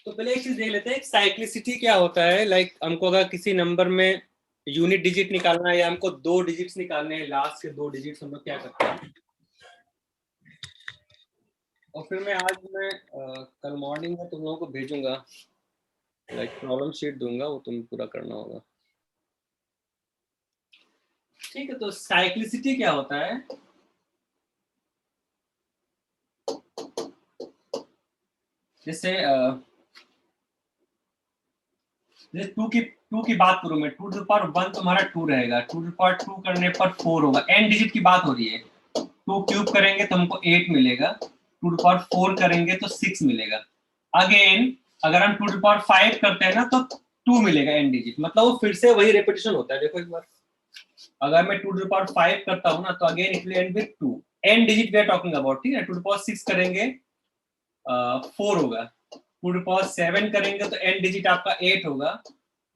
तो पहले एक चीज देख लेते हैं, साइक्लिसिटी क्या होता है। लाइक हमको अगर किसी नंबर में यूनिट डिजिट निकालना है या हमको 2 डिजिट्स निकालने हैं, लास्ट के 2 डिजिट्स, हम लोग क्या करते हैं। और फिर मैं कल मॉर्निंग में तुम लोगों को भेजूंगा, लाइक प्रॉब्लम शीट दूंगा, वो तुम्हें पूरा करना होगा। ठीक है, तो साइक्लिसिटी क्या होता है। जैसे टू की बात करूं मैं, 2 टू द पावर 1 तुम्हारा 2 रहेगा, 2 टू द पावर 2 करने पर 4 होगा। एन डिजिट की बात हो रही है। 2 क्यूब करेंगे तो हमको 8 मिलेगा, 2 टू द पावर 4 करेंगे तो 6 मिलेगा। अगेन अगर हम 2 टू द पावर 5 करते हैं ना तो 2 मिलेगा एन डिजिट, मतलब वो फिर से वही रिपीटिशन होता है। देखो एक बार, अगर मैं 2 टू द पावर 5 करता हूं ना तो again it will end with 2 end digit we are talking about. ठीक है, 2 टू द पावर 6 करेंगे 4 होगा, 2 टू द पावर 7 करेंगे तो एन डिजिट आपका 8 होगा,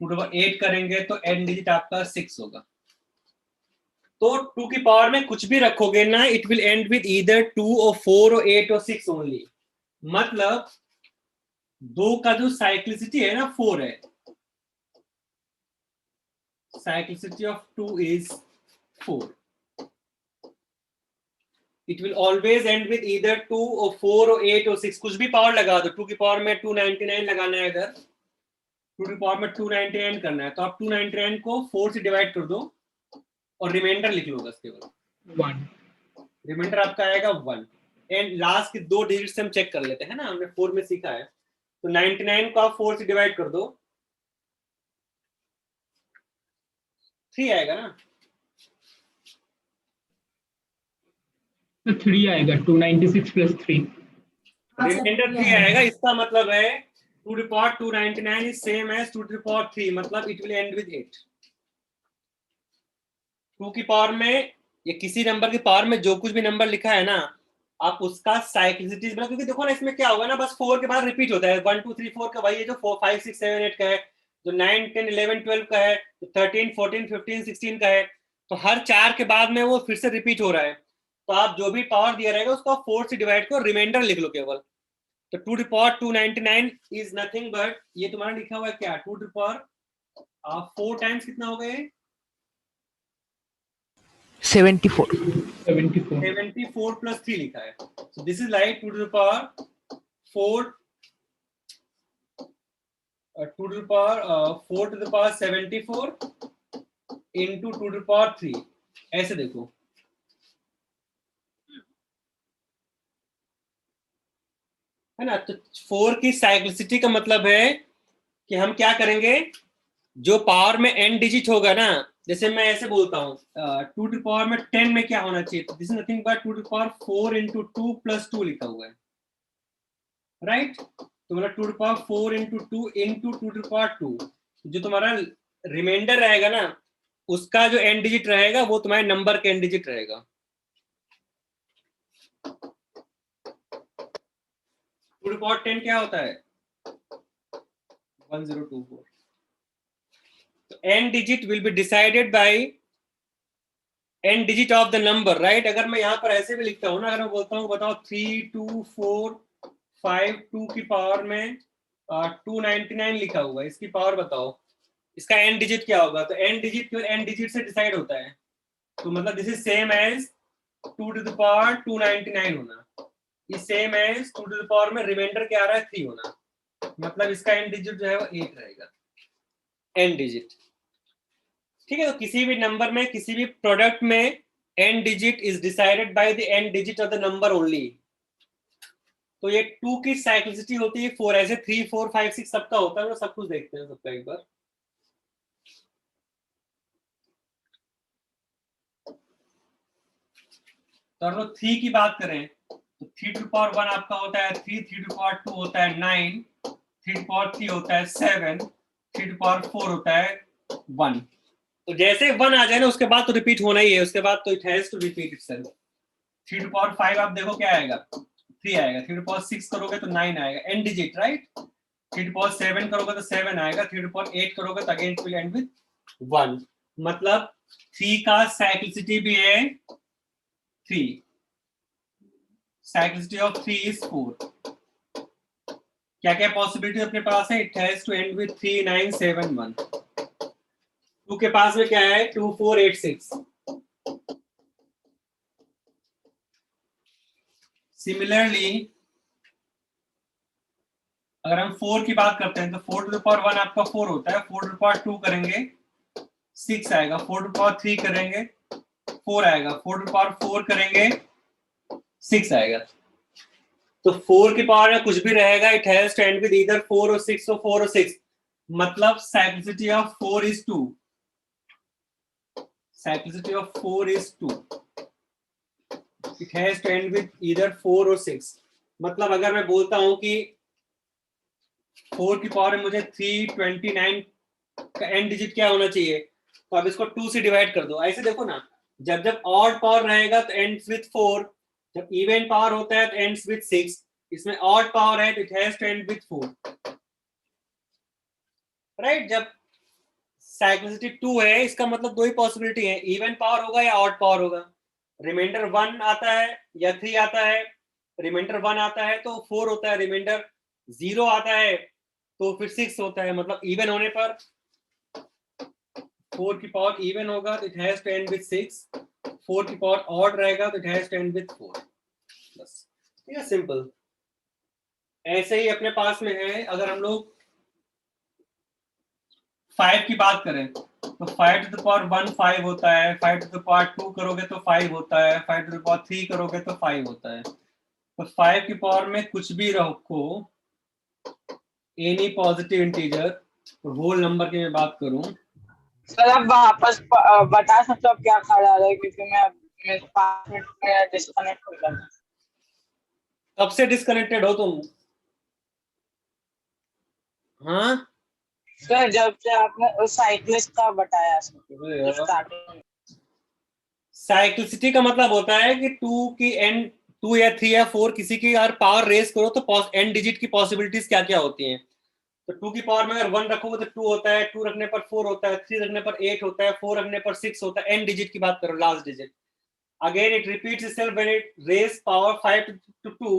2 टू द पावर 8 करेंगे तो एन डिजिट आपका 6 होगा। तो 2 की पावर में कुछ भी रखोगे ना, it will end with either 2 और 4 और 8 और 6 ओनली। मतलब 2 का जो साइक्लिसिटी है ना 4 है, cyclicity of 2 is 4। It will always and with either 2 और 4 और 8 और 6, कुछ भी पावर लगा दो। 2 की पावर में 299 लगाना है, अगर 2 की पावर में 299 करना है तो आप 299 को 4 से डिवाइड कर दो और रिमाइंडर लिख लो बस, केवल 1। रिमाइंडर आपका आएगा 1 एंड लास्ट के 2 डिजिट से हम चेक कर लेते हैं ना, हमने 4 में सीखा है। तो 99 को आप 4 से डिवाइड कर दो, 3 आएगा ना। तो 3 आएगा, 296 प्लस 3, रिमाइंडर 3 आएगा। इसका मतलब है 2 to the power 299 is same as 2 to the power 3, मतलब इट विल एंड विद 8। 2 की पावर में या किसी नंबर की पावर में जो कुछ भी नंबर लिखा है ना, आप उसका साइक्लिसिटी, क्योंकि देखो ना इसमें क्या होगा ना, बस 4 के बाद रिपीट होता है। 1 2 3 4 का वही है जो 4 5 6 7 8 का है, जो 9 10 11 12 का है, जो 13 14 15 16 का है। तो हर 4 के बाद में वो फिर से रिपीट हो रहा है। तो आप जो भी पावर दिया रहेगा उसको 4 से डिवाइड करो, रिमाइंडर लिख लो केवल। तो 2 to power 299 is nothing but, ये तुम्हारा लिखा हुआ है क्या, 2 टू पावर 4 टाइम्स कितना हो गए, 74 प्लस 3 लिखा है। So this is like 2 to the power 4, 2 to the power 4 to the power 74 into 2 to the power 3। ऐसे देखो, है ना। तो 4 की साइक्लिसिटी का मतलब है कि हम क्या करेंगे, जो पावर में n डिजिट होगा ना, जैसे मैं ऐसे बोलता हूँ 2 टू पावर में 10 में क्या होना चाहिए, तो this is nothing but 2 to power 4 into 2 plus 2 लिखा हुआ है, राइट। तो मतलब 2 to power 4 into 2 into 2 to power 2, जो तुम्हारा रिमाइंडर रहेगा ना, उसका जो एन डिजिट रहेगा वो तुम्हारे नंबर का एन डिजिट रहेगा। 2 टू पावर 10 क्या होता है, 1024। तो end digit will be decided by end digit of the number, right. अगर मैं यहाँ पर ऐसे भी लिखता हूँ ना, अगर मैं बोलता हूँ बताओ 3 2 4 5 2 की पावर में 299 लिखा हुआ है, इसकी पावर बताओ, इसका एन डिजिट क्या होगा। तो एन डिजिट केवल एन डिजिट से डिसाइड होता है। तो मतलब this is same as 2 to the power 299 होना, ये same as 2 to the power में रिमाइंडर क्या आ रहा है 3 होना, मतलब इसका एन डिजिट जो है वो 8 रहेगा, एन डिजिट। ठीक है, तो किसी भी नंबर में, किसी भी प्रोडक्ट में end digit is decided by the end digit of the number only. तो ये 2 की साइक्लिसिटी होती है 4, ऐसे 3 4 5 6 सबका होता है, तो सब कुछ देखते हैं सबका एक बार। तो हम लोग 3 की बात करें तो 3 टू पावर 1 आपका होता है 3, 3 टू पावर 2 होता है 9, 3 टू पावर 3 होता है 7, 3 टू पावर 4 होता है 1। तो जैसे 1 आ जाए ना उसके बाद तो रिपीट होना ही है, उसके बाद तो it has to repeat itself. 3 to power 5 आप देखो क्या आएगा, 3 आएगा। 3 टू पावर 6 करोगे तो 9 आएगा, end digit, right. 3 to power 7 करोगे तो 7 आएगा, 3 टू पावर 8 करोगे तो again it will end with 1। मतलब 3 का साइक्लिसिटी भी है 3, साइक्लिसिटी ऑफ 3 is 4। क्या क्या पॉसिबिलिटी अपने पास है? It has to end with 3971। 2 के पास में क्या है? 2486। सिमिलरली अगर हम 4 की बात करते हैं तो 4 टू द पावर 1 आपका 4 होता है, 4 टू द पावर 2 करेंगे 6 आएगा, 4 टू द पावर 3 करेंगे 4 आएगा, 4 टू द पावर 4 करेंगे 6 आएगा। तो 4 की पावर में कुछ भी रहेगा, it has to end with either 4 और 6 और 4 और 6। मतलब cyclicity of 4 is 2। Cyclicity of 4 is 2। It has to end with either 4 और 6। मतलब अगर मैं बोलता हूं कि 4 की पावर में मुझे 329 का एंड डिजिट क्या होना चाहिए, तो अब इसको 2 से डिवाइड कर दो। ऐसे देखो ना, जब जब ऑड पावर रहेगा तो एंड्स विद 4, जब इवन पावर होता है तो एंड्स विद 6। इसमें ऑड पावर है तो it has to end with 4, right. जब साइक्लिसिटी 2 है, इसका मतलब दो ही पॉसिबिलिटी है, इवन पावर होगा या ऑड पावर होगा। रिमाइंडर 1 आता है या 3 आता है। रिमाइंडर 1 आता है तो 4 होता है, रिमाइंडर 0 आता है तो फिर 6 होता है। मतलब इवन होने पर 4 की पावर इवन होगा तो it has to end with 6, 4 की पावर ऑड रहेगा तो it has to end with 4। बस, ठीक है, सिंपल। ऐसे ही अपने पास में है, अगर हम लोग 5 की बात करें तो 5 टू द पावर 1 5 होता है, 5 टू द पावर 2 करोगे तो 5 होता है, 5 टू द पावर 3 करोगे तो 5 होता है। तो 5 की पावर में कुछ भी रखो, any positive integer, whole number की मैं बात करूं। सर आप वापस बता सकते हो आप क्या ख्याल है, क्योंकि मैं 5 मिनट में डिस्कनेक्ट हो गया। कब से डिस्कनेक्टेड हो तुम? हाँ सर जब से आपने उस साइक्लिस्ट का बताया साइक्लिसिटी का मतलब होता है कि 2 की एंड 2 या 3 या 4 किसी की अगर पावर रेस करो तो एंड डिजिट की पॉसिबिलिटीज क्या क्या होती हैं। तो 2 की पावर में अगर 1 रखोगे तो 2 होता है, 2 रखने पर 4 होता है, 3 रखने पर 8 होता है, 4 रखने पर 6 होता है। एंड डिजिट की बात करो, last digit. Again it repeats itself when it raise power 5 to 2,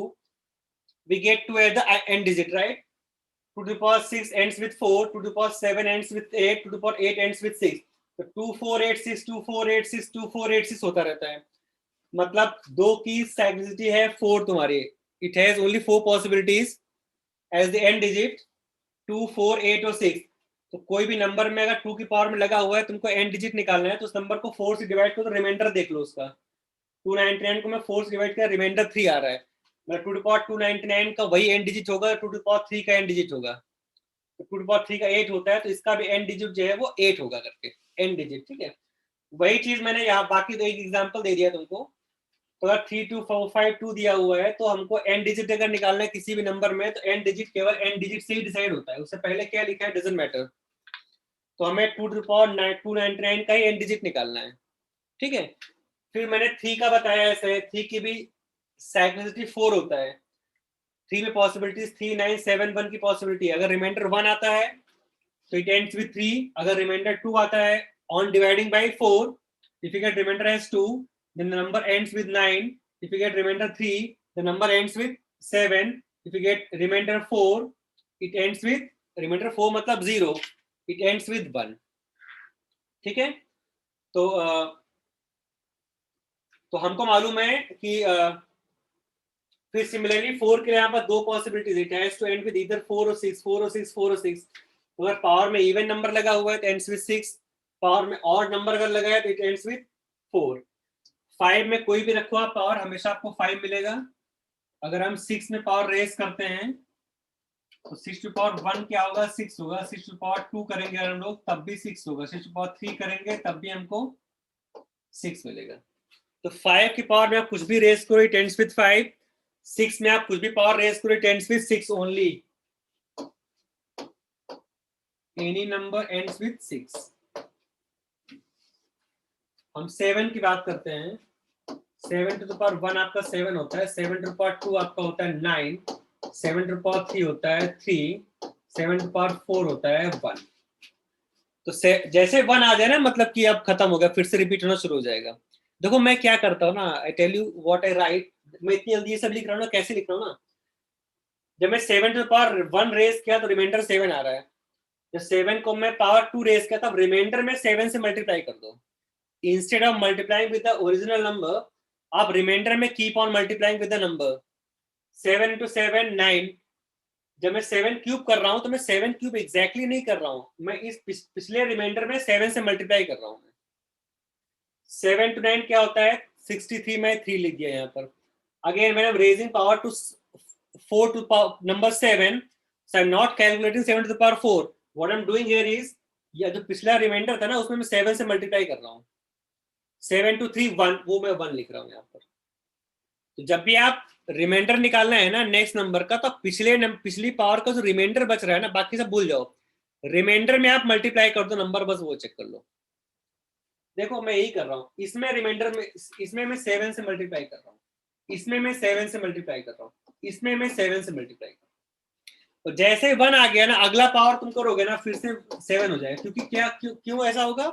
we get to at the end digit, right? 2 to the power 6 ends with 4, 2 to the power 7 ends with 8, 2 to the power 8 ends with 6। तो 2486 2486 2486 होता रहता है। मतलब 2 की cyclicity है 4 तुम्हारी। It has only 4 possibilities as the end digit, 2 4 8 और 6। तो कोई भी नंबर में अगर 2 की पावर में लगा हुआ है, तुमको एंड डिजिट निकालना है, तो उस नंबर को 4 से डिवाइड करो तो रिमाइंडर देख लो उसका। 299 को मैं 4 से डिवाइड किया, रिमाइंडर 3 आ रहा है। मतलब 2 टू पावर 299 का वही एंड डिजिट होगा, 2 टू पावर 3 का एंड डिजिट होगा। तो 2 टू पावर 3 का 8 होता है, तो इसका भी एंड डिजिट जो है वो 8 होगा करके, एंड डिजिट, ठीक है। वही चीज मैंने यहाँ बाकी तो एक एग्जांपल दे दिया तुमको। तो अगर 32452 दिया हुआ है तो हमको एंड डिजिट अगर निकालना है किसी भी नंबर में, तो एंड डिजिट केवल एंड डिजिट से ही डिसाइड होता है, उससे पहले क्या लिखा है डजंट मैटर। तो हमें 2 टू पावर 299 का ही एंड डिजिट निकालना है, ठीक है। फिर मैंने 3 का बताया, ऐसे 3 की भी साइक्लिसिटी 4 होता है। 3 में पॉसिबिलिटीज 3971 की पॉसिबिलिटी है। अगर रिमाइंडर 1 आता है तो इट एंड्स विद 3। अगर रिमाइंडर 2 आता है on dividing by 4, if you get remainder as 2, then the number ends with 9. If you get remainder 3, the number ends with 7. If you get remainder 4, it ends with remainder 4 मतलब 0, it ends with 1, ठीक है। तो हमको मालूम है कि फिर similarly 4 के लिए यहाँ पर दो possibilities, it has to end with either 4 और 6, 4 और 6, 4 और 6। तो अगर पावर में इवन नंबर लगा हुआ है तो एंड्स विद 6, पावर में ऑड नंबर अगर लगा है तो इट एंड्स विद 4। 5 में कोई भी रखो आप पावर, हमेशा आपको 5 मिलेगा। अगर हम 6 में पावर रेस करते हैं तो 6 टू पावर 1 क्या होगा, 6 होगा। 6 टू पावर 2 करेंगे अगर हम लोग तब भी 6 होगा। 6 टू पावर 3 करेंगे तब भी हमको 6 मिलेगा। तो 5 की पावर में आप कुछ भी रेस करो इट एंड्स विद 5। 6 में आप कुछ भी पावर रेस करो it ends with 6 only. Any number ends with 6। हम 7 की बात करते हैं। 7 टू द पावर 1 आपका 7 होता है, 7 टू द पावर 2 आपका होता है 9, 7 टू द पावर 3 होता है 3, 7 टू द पावर 4 होता है 1। तो जैसे 1 आ जाए ना, मतलब कि अब खत्म हो गया, फिर से रिपीट होना शुरू हो जाएगा। देखो मैं क्या करता हूँ ना, I tell you what I write. मैं इतनी जल्दी ये सब लिख रहा हूँ ना, कैसे लिख रहा हूँ ना, जब मैं 7 टू पावर 1 रेज किया तो रिमाइंडर 7 आ रहा है। जब 7 को मैं पावर 2 रेज किया तब रिमाइंडर में 7 से मल्टीप्लाई कर दो। Instead of multiplying with the original number आप रिमाइंडर में keep on multiplying with the number. 7 into 7 9। जब मैं 7 क्यूब कर रहा हूं तो मैं 7 क्यूब एग्जैक्टली नहीं कर रहा हूं, मैं इस पिछले रिमाइंडर में 7 से मल्टीप्लाई कर रहा हूं। 7 टू 9 क्या होता है 63, मैं 3 लिख दिया यहाँ पर। अगेन मैंने raising power to 4 to number 7, so I'm not calculating 7 to the power 4. What I'm doing here is, ये जो पिछला रिमाइंडर था ना उसमें मैं 7 से मल्टीप्लाई कर रहा हूँ। 7 to 3 1, वो मैं 1 लिख रहा हूँ यहाँ पर। तो जब भी आप रिमाइंडर निकालना है ना नेक्स्ट नंबर का, तो पिछली पावर का जो रिमाइंडर बच रहा है ना, बाकी सब भूल जाओ, रिमाइंडर में आप मल्टीप्लाई कर दो नंबर, बस वो चेक कर लो। देखो मैं यही कर रहा हूँ, इसमें रिमाइंडर में, इसमें मैं 7 से मल्टीप्लाई कर रहा हूँ, इसमें मैं 7 से मल्टीप्लाई कर रहा हूँ, इसमें मैं 7 से मल्टीप्लाई कर रहा हूँ। तो जैसे 1 आ गया ना, अगला पावर तुम करोगे ना फिर से 7 हो जाएगा, क्योंकि क्या क्यों ऐसा होगा,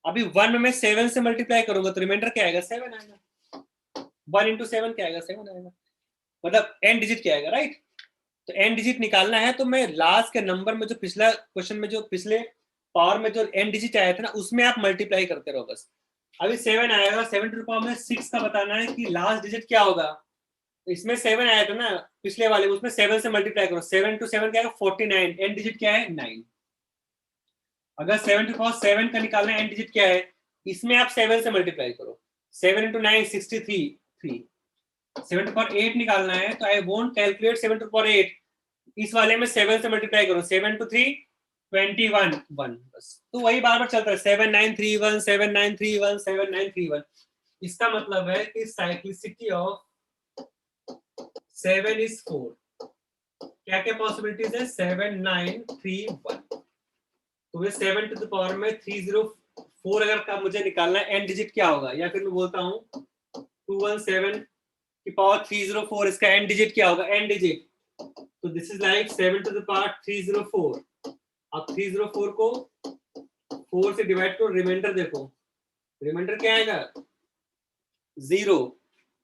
अभी 1 में मैं 7 से मल्टीप्लाई करूंगा तो रिमाइंडर क्या आएगा 7 आएगा। 1 इंटू 7 क्या आएगा 7 आएगा, मतलब एन डिजिट क्या आएगा, राइट। तो एन डिजिट निकालना है तो मैं लास्ट के नंबर में जो पिछला क्वेश्चन में जो पिछले पावर में जो एन डिजिट आया था ना उसमें आप मल्टीप्लाई करते रहो बस। अभी 7 आएगा, 7 टू द पावर में 6 का बताना है कि लास्ट डिजिट क्या होगा। इसमें 7 आया था ना पिछले वाले, उसमें 7 से मल्टीप्लाई करो, 7 टू 7 क्या है 49, एन डिजिट क्या है 9। अगर 7 टू पावर 7 का निकालना है एन डिजिट क्या है, इसमें आप 7 से मल्टीप्लाई करो, 7 इंटू 9 63 3। 7 टू पावर 8 निकालना है तो I won't calculate 7 to power 8, इस वाले में 7 से मल्टीप्लाई करो, 7 टू 3 21 1 बस। तो वही बार बार चलता है 7 9 3 1 7 9 3 1 7 9 3 1। इसका मतलब है कि साइक्लिसिटी ऑफ 7 is 4। क्या क्या पॉसिबिलिटीज है 7 9 3 1। तो ये 7 टू द पावर में 304 अगर का मुझे निकालना है एन डिजिट क्या होगा, या फिर मैं बोलता हूँ 217 की पावर 304, इसका एन डिजिट क्या होगा, एन डिजिट। तो this is like 7 to the power 304। अब 304 को 4 से डिवाइड करो, रिमाइंडर देखो, रिमाइंडर क्या आएगा 0,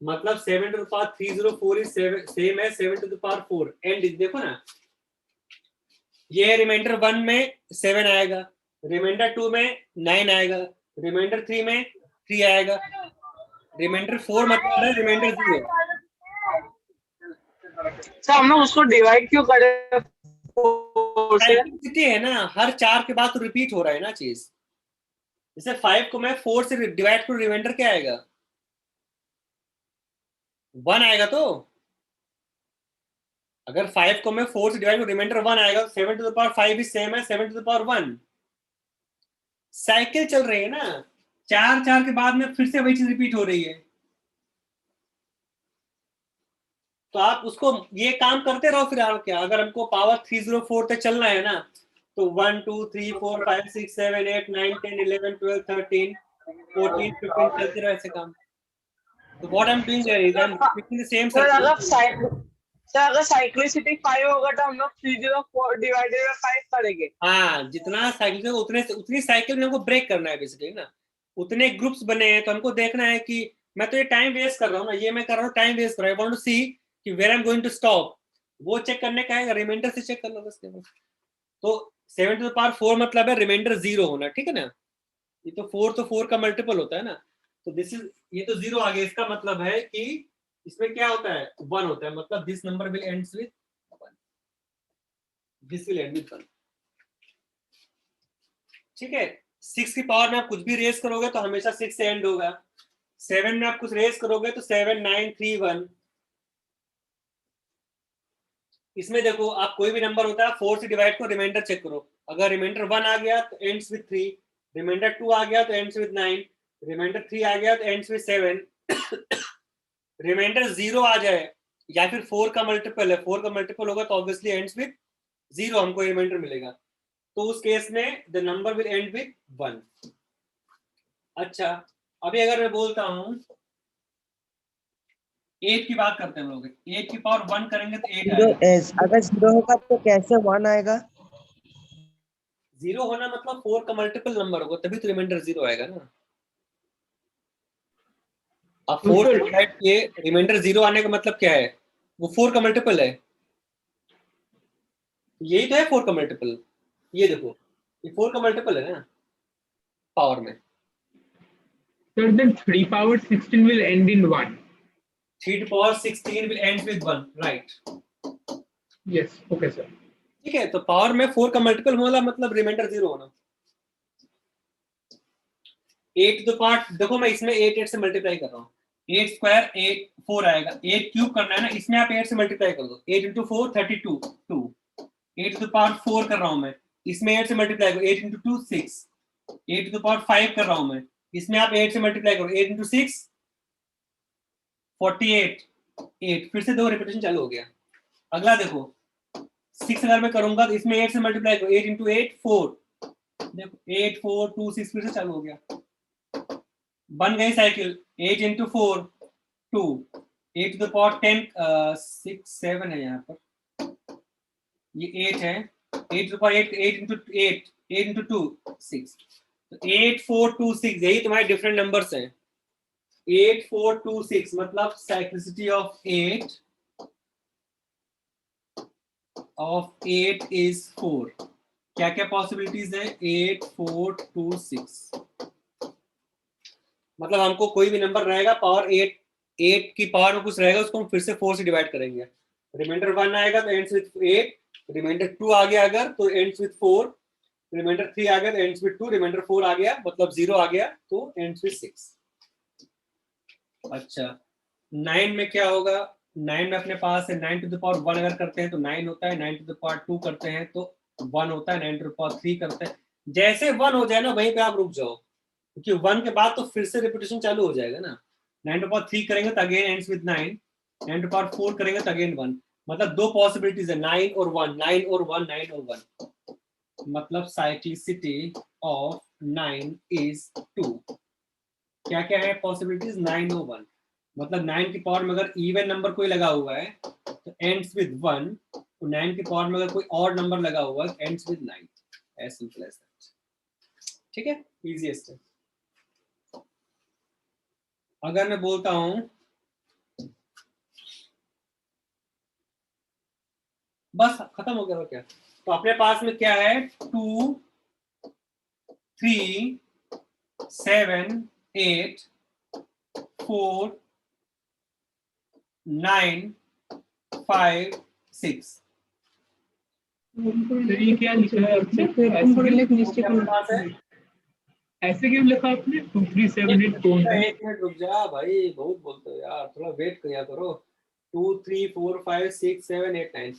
मतलब 7 to the power 304 is same है 7 टू द पावर 4। एंड देखो ना, ये रिमाइंडर 1 में 7 आएगा, रिमाइंडर 2 में 9 आएगा, रिमाइंडर 3 में 3 आएगा, रिमाइंडर 4 मतलब है रिमाइंडर 0। सर हम लोग उसको डिवाइड क्यों करें? साइक्लिसिटी है ना, हर 4 के बाद तो रिपीट हो रहा है ना चीज। जैसे 5 को मैं 4 से डिवाइड करूं, रिमाइंडर क्या आएगा 1 आएगा। तो अगर 5 को मैं 4 से डिवाइड करूं रिमाइंडर 1 आएगा, 7 to the power 5 is same है 7 टू द पावर 1। साइकिल चल रही है ना, 4 के बाद में फिर से वही चीज रिपीट हो रही है। तो आप उसको ये काम करते रहो, फिर आप क्या, अगर हमको पावर 304 तक चलना है ना, तो 1 2 3 4 5 6 7 8 9 10 11 12 13 14 15 चलते रहो ऐसे काम। तो what I am doing here is I am repeating the same circle. Sir अगर साइक्लिसिटी 5 होगा तो हम लोग 304 डिवाइडेड बाय 5 करेंगे। हाँ, जितना साइकिल से उतनी साइकिल में हमको ब्रेक करना है बेसिकली ना, उतने ग्रुप्स बने हैं, तो हमको देखना है कि मैं तो ये टाइम वेस्ट कर रहा हूँ ना, ये मैं कर रहा हूँ टाइम वेस्ट कर रहा हूँ, आई वांट टू सी कि where I am going to stop, वो चेक करने का है, रिमाइंडर से चेक कर लो बस केवल। तो 7 टू द पावर 4 मतलब है रिमाइंडर 0 होना, ठीक है ना। ये तो 4 का मल्टीपल होता है ना, तो दिस इज, ये तो 0 आ गया, इसका मतलब है कि इसमें क्या होता है 1 होता है, मतलब this number will ends with 1, this will end with 1, ठीक है। 6 की पावर में आप कुछ भी रेस करोगे तो हमेशा 6 से एंड होगा, 7 में आप कुछ रेस करोगे तो 7 9 3 1। इसमें देखो आप कोई भी नंबर होता है 4 से डिवाइड करो, रिमाइंडर चेक करो, अगर रिमाइंडर 1 आ गया तो एंड्स विद 3, रिमाइंडर 2 आ गया तो एंड्स विद 9, रिमाइंडर 3 आ गया तो एंड्स विद 7। रिमाइंडर 0 आ जाए या फिर 4 का मल्टीपल है, 4 का मल्टीपल होगा तो ऑब्वियसली एंड्स विद 0, हमको रिमाइंडर मिलेगा, तो उस केस में the number will end with 1। अच्छा, अभी अगर मैं बोलता हूं 8 की बात करते हैं हम लोग, 8 की पावर 1 करेंगे तो 8 आएगा। अगर 0 होगा तो कैसे 1 आएगा? 0 होना मतलब 4 का मल्टीपल नंबर होगा, तभी तो रिमाइंडर 0 आएगा ना। अब 4 से डिवाइड किए, रिमाइंडर 0 आने का मतलब क्या है, वो 4 का मल्टीपल है, यही तो है 4 का मल्टीपल, ये देखो ये 4 का मल्टीपल है ना पावर में। Sir, then 3 power 16 will end in 1. 3 to power 16 will end with 1, right? Yes, okay, sir. ठीक है, तो पावर में 4 का मल्टीपल होना मतलब रिमाइंडर 0 होना। 8 to the power, देखो मैं इसमें 8 से मल्टीप्लाई कर रहा हूँ, 8 स्क्वायर 8 4 आएगा, 8 क्यूब करना है ना, इसमें आप 8 से मल्टीप्लाई कर दो, 8 इंटू 4 32 2, 8 to the power 4 कर रहा हूँ मैं, इसमें 8 से मल्टीप्लाई करो, 8 इंटू 2 6, 8 to the power 5 कर रहा हूँ मैं, इसमें आप 8 से मल्टीप्लाई करो, 8 इंटू 6 48, 8, फिर से दो रिपीटेशन चालू हो गया। अगला देखो 6 अगर मैं करूंगा तो इसमें 8 से मल्टीप्लाई करो, 8 इंटू 8 4, देखो 8 4 2 6, फिर से चालू हो गया, बन गई cycle. 8 into 4 2, 8 to the power 10 6 7 है यहाँ पर, ये 8 है, 8 to the power 8 8 into 8 8 into 2 6, तो 8 4 2 6, यही तुम्हारे डिफरेंट नंबर्स हैं। 8 4 2 6 मतलब साइक्लिसिटी ऑफ 8 इज 4। क्या क्या पॉसिबिलिटीज है? 8 4 2 6, मतलब हमको कोई भी नंबर रहेगा पावर 8 की पावर में कुछ रहेगा, उसको हम फिर से 4 से डिवाइड करेंगे, रिमाइंडर 1 आएगा तो एंड्स विद 8, रिमाइंडर 2 आ गया अगर तो एंड्स विद 4, रिमाइंडर 3 आ गया तो एंड्स विद 2, रिमाइंडर 4 आ गया मतलब 0 आ गया तो एंड्स विद 6। अच्छा 9 में क्या होगा? 9 में अपने पास है 9 टू द पावर 1 अगर करते हैं तो 9 होता है, 9 टू द पावर 2 करते हैं तो 1 होता है, 9 टू द पावर 3 करते हैं, जैसे 1 हो जाए ना वहीं पे आप रुक जाओ, क्योंकि 1 के बाद तो फिर से रिपीटेशन चालू हो जाएगा ना। 9 टू पावर 3 करेंगे तो again ends with 9, 9 to power 4 करेंगे तो अगेन 1, मतलब दो पॉसिबिलिटीज है 9 और 1, 9 और 1, 9 और 1, मतलब साइक्लिसिटी ऑफ 9 इज 2। क्या क्या है पॉसिबिलिटीज? 9 और 1, मतलब 9 की पावर में अगर इवन नंबर कोई लगा हुआ है तो एंड्स विद 1, तो 9 की पावर में अगर कोई और नंबर लगा हुआ है ends with 9, as simple as that. ठीक है, इजीएस्ट है। अगर मैं बोलता हूं बस खत्म हो गया और क्या, तो अपने पास में क्या है 2 3 7 8 4 9 5 6। सर ये क्या लिखा है आपने? ऐसे क्यों लिखा आपने? 2 3 7 8 कौन है? एक मिनट रुक जा भाई, बहुत बोलते हो यार, थोड़ा वेट किया करो। 2 3 4 5 6 7 8 9,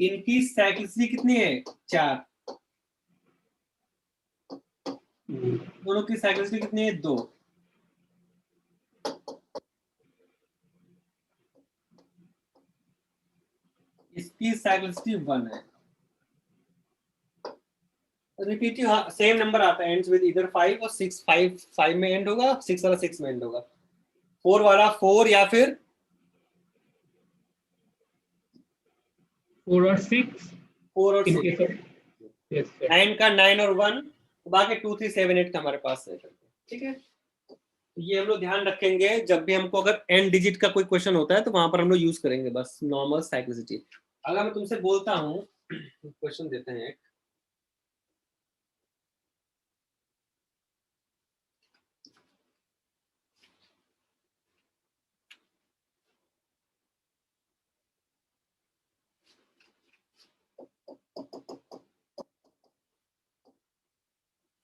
इनकी साइक्लिसिटी कितनी है? 4। दोनों की साइक्लिसिटी कितनी है? 2। इसकी साइक्लिसिटी 1 है। रिपीटिव, हाँ सेम नंबर आता है, एंड्स विद इधर 5 और 6, 5 में एंड होगा, 6 वाला 6 में एंड होगा, 4 वाला 4 या फिर 4 और 6 4 और 6, इनके सर। Yes sir. 9 का 9 और 1, तो बाकी 2 3 7 8 का हमारे पास है। ठीक है, ये हम लोग ध्यान रखेंगे जब भी हमको अगर एन डिजिट का कोई क्वेश्चन होता है तो वहां पर हम लोग यूज करेंगे बस नॉर्मल साइक्लिसिटी। अगर मैं तुमसे बोलता हूँ क्वेश्चन देते हैं,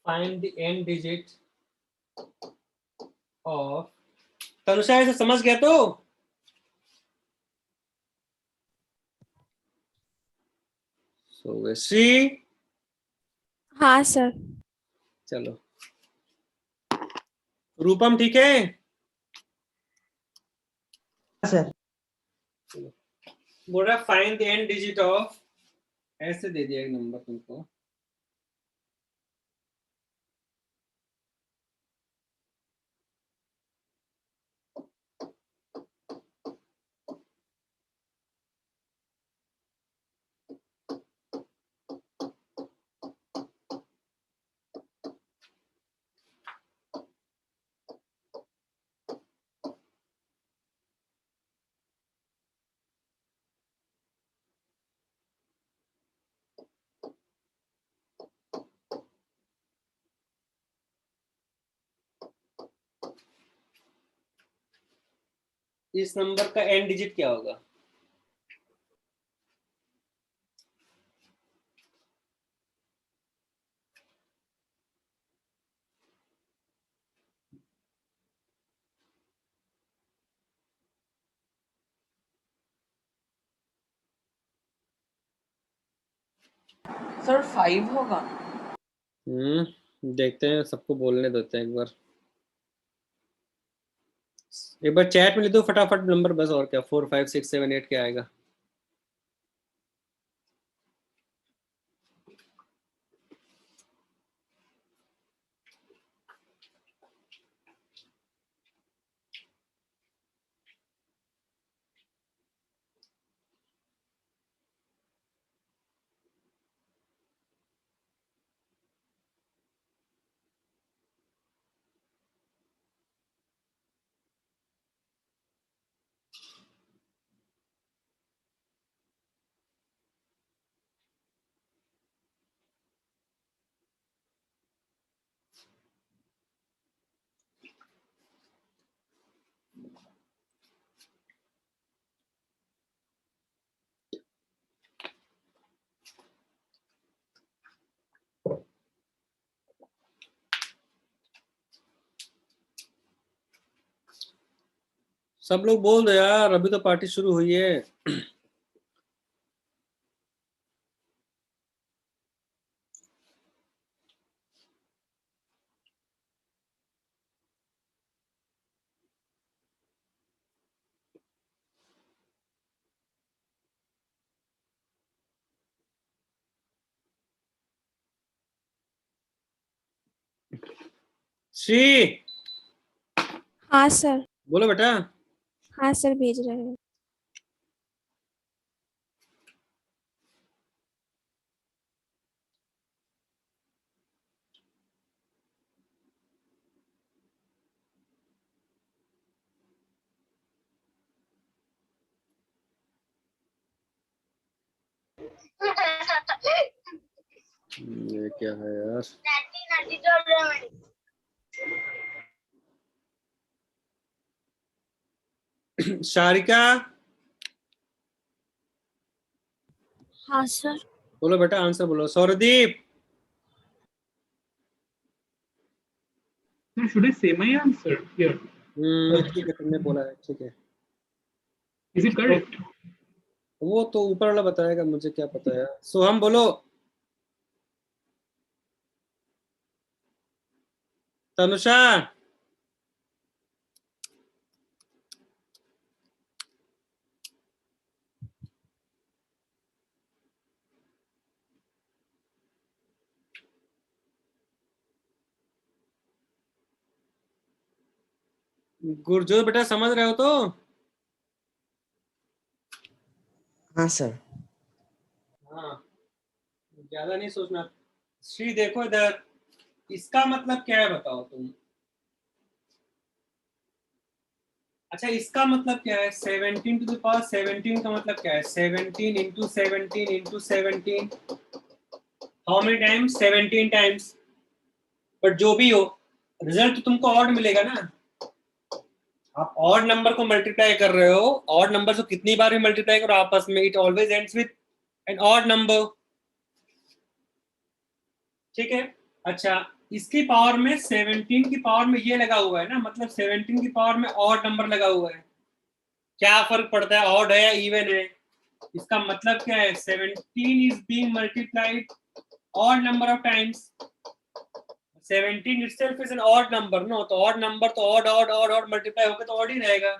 find the end digit of, Tanusha ऐसे समझ गया तो? श्री, हाँ सर। चलो रूपम ठीक है? सर बोल रहा find the end digit of, ऐसे दे दिया एक नंबर तुमको, इस नंबर का एंड डिजिट क्या होगा? सर 5 होगा। देखते हैं, सबको बोलने देते हैं एक बार चैट में लिख दो फटाफट नंबर बस, और क्या 4 5 6 7 8 क्या आएगा? सब लोग बोल दो यार, अभी तो पार्टी शुरू हुई है। श्री, हाँ सर। बोलो बेटा। हाँ सर, भेज रहे हैं। ये क्या है यार? शारिका, हाँ सर। बोलो बेटा, आंसर बोलो। सौरदीप, Sir, should I say my answer here? ठीक है, तुमने बोला है, ठीक है। Is it correct? वो तो ऊपर वाला बताएगा, मुझे क्या पता है। सोहम बोलो। तनुषा, गुरजोत बेटा, समझ रहे हो तो? हाँ सर। हाँ, ज्यादा नहीं सोचना। श्री देखो इधर, इसका मतलब क्या है बताओ तुम। अच्छा, इसका मतलब क्या है? 17 टू द पावर 17 का मतलब क्या है? 17 into 17 into 17, how many times? 17 times. But जो भी हो, रिजल्ट तो तुमको ऑड मिलेगा ना। आप ऑड नंबर को मल्टीप्लाई कर रहे हो, ऑड नंबर को कितनी बार भी मल्टीप्लाई करो आपस में, it always ends with an odd number. ठीक है। अच्छा, इसकी पावर में 17 की पावर में ये लगा हुआ है ना, मतलब 17 की पावर में ऑड नंबर लगा हुआ है। क्या फर्क पड़ता है ऑड है या इवन है? इसका मतलब क्या है? 17 is being multiplied odd number of times. 17 itself is an odd number, no? तो ऑड नंबर तो odd odd odd odd multiply होकर तो ऑड ही रहेगा।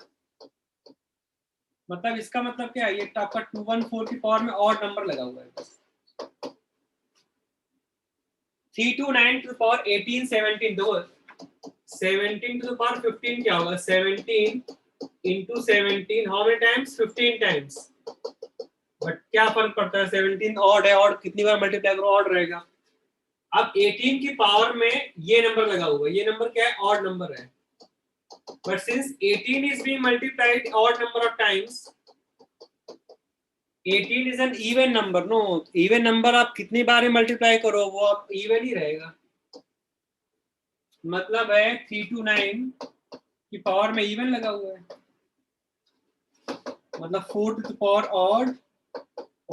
मतलब इसका मतलब क्या है? ये आपका 214 की पावर में ऑड नंबर लगा हुआ है। 329 टू द पावर 18 17 दो। 17 टू द पावर 15 क्या होगा? 17 into 17, how many times? 15 times. But क्या फर्क पड़ता है? 17 ऑड है, ऑड कितनी बार मल्टीप्लाई करो ऑड रहेगा। अब 18 की पावर में ये नंबर लगा हुआ है, ये नंबर क्या है? ऑड नंबर है। But since 18 is being multiplied odd number of times, 18 is an even number, no? even number आप कितनी बार मल्टीप्लाई करो वो आप even ही रहेगा। मतलब है 329 की पावर में even लगा हुआ है। मतलब 4 to the power odd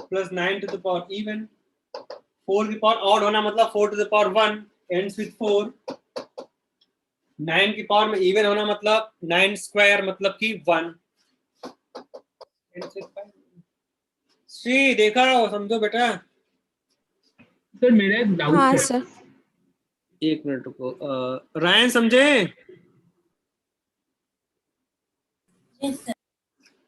plus 9 to the power even. 4 की पावर ऑड होना मतलब 4 to the power 1 ends with 4. 9 की पावर में इवन होना मतलब 9 स्क्वायर मतलब कि 1. श्री देखा हो, समझो बेटा. सर मेरा एक डाउट हाँ है। सर. एक मिनट रुको. रायन समझे?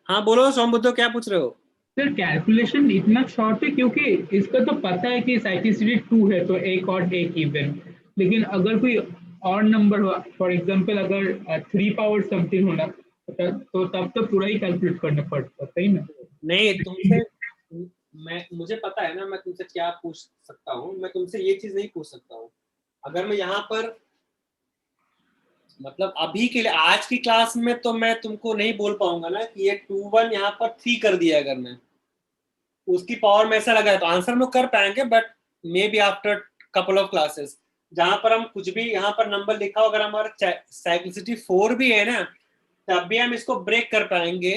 हाँ बोलो सोमबुद्धो, क्या पूछ रहे हो? सर कैलकुलेशन इतना शॉर्ट है क्योंकि इसका तो पता है कि साइक्लिसिटी 2 है तो एक और एक इवन, लेकिन अगर कोई और नंबर हो, फॉर एग्जांपल अगर 3 पावर समथिंग होना तो तब तो पूरा ही कैलकुलेट करना पड़ता, सही ना? नहीं तुमसे मुझे पता है ना मैं तुमसे क्या पूछ सकता हूँ. मैं तुमसे ये चीज नहीं पूछ सकता हूँ. अगर मैं यहाँ पर मतलब अभी के लिए आज की क्लास में तो मैं तुमको नहीं बोल पाऊंगा ना कि ये 2 1 यहाँ पर 3 कर दिया. अगर मैं उसकी पावर में ऐसा लगा है तो आंसर हम लोग कर पाएंगे, but may be after couple of classes जहां पर हम कुछ भी यहाँ पर नंबर लिखा हो, अगर हमारा साइक्लिसिटी 4 भी है ना तब भी हम इसको ब्रेक कर पाएंगे.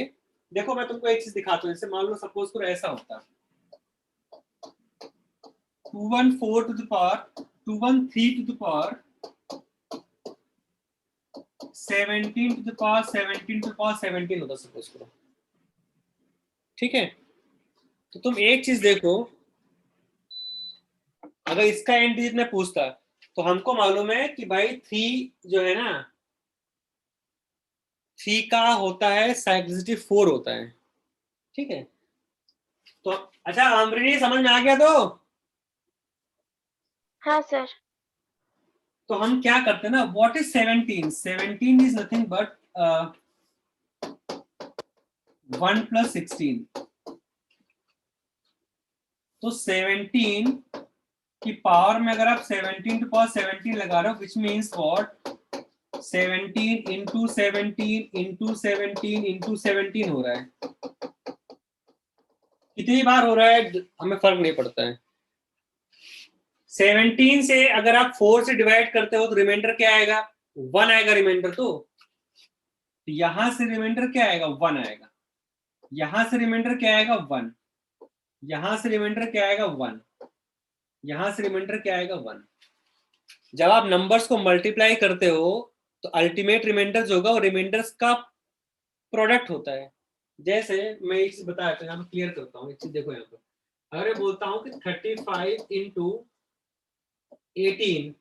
देखो मैं तुमको एक चीज दिखाता हूँ. जैसे मान लो सपोज करो ऐसा होता 2 1 4 to the power 2 1 3 to the power 17 to the power 17 to the power 17 होता सपोज करो. ठीक है, तो तुम एक चीज देखो, अगर इसका एंड डिजिट में पूछता तो हमको मालूम है कि भाई 3 जो है ना 3 का होता है साइक्लिसिटी 4 होता है. ठीक है, तो अच्छा अमृनी समझ में आ गया? तो हाँ सर. तो हम क्या करते हैं ना, what is 17? 17 is nothing but 1 plus 16. तो 17 की पावर में अगर आप 17 to power 17 लगा रहे हो, which means what 17 into 17 into 17 into 17 हो रहा है. कितनी बार हो रहा है हमें फर्क नहीं पड़ता है. 17 से अगर आप 4 से डिवाइड करते हो तो रिमाइंडर क्या आएगा? 1 आएगा रिमाइंडर. तो यहां से रिमाइंडर क्या आएगा? 1 आएगा. यहां से रिमाइंडर क्या आएगा? 1. यहां से रिमाइंडर क्या आएगा? 1. यहां से रिमाइंडर क्या आएगा? 1. जब आप नंबर्स को मल्टीप्लाई करते हो तो अल्टीमेट रिमाइंडर जो होगा वो रिमाइंडर्स का प्रोडक्ट होता है. जैसे मैं एक चीज बताया था, यहाँ क्लियर करता हूँ. एक चीज देखो यहाँ पर, अगर मैं बोलता हूँ कि 35 into 18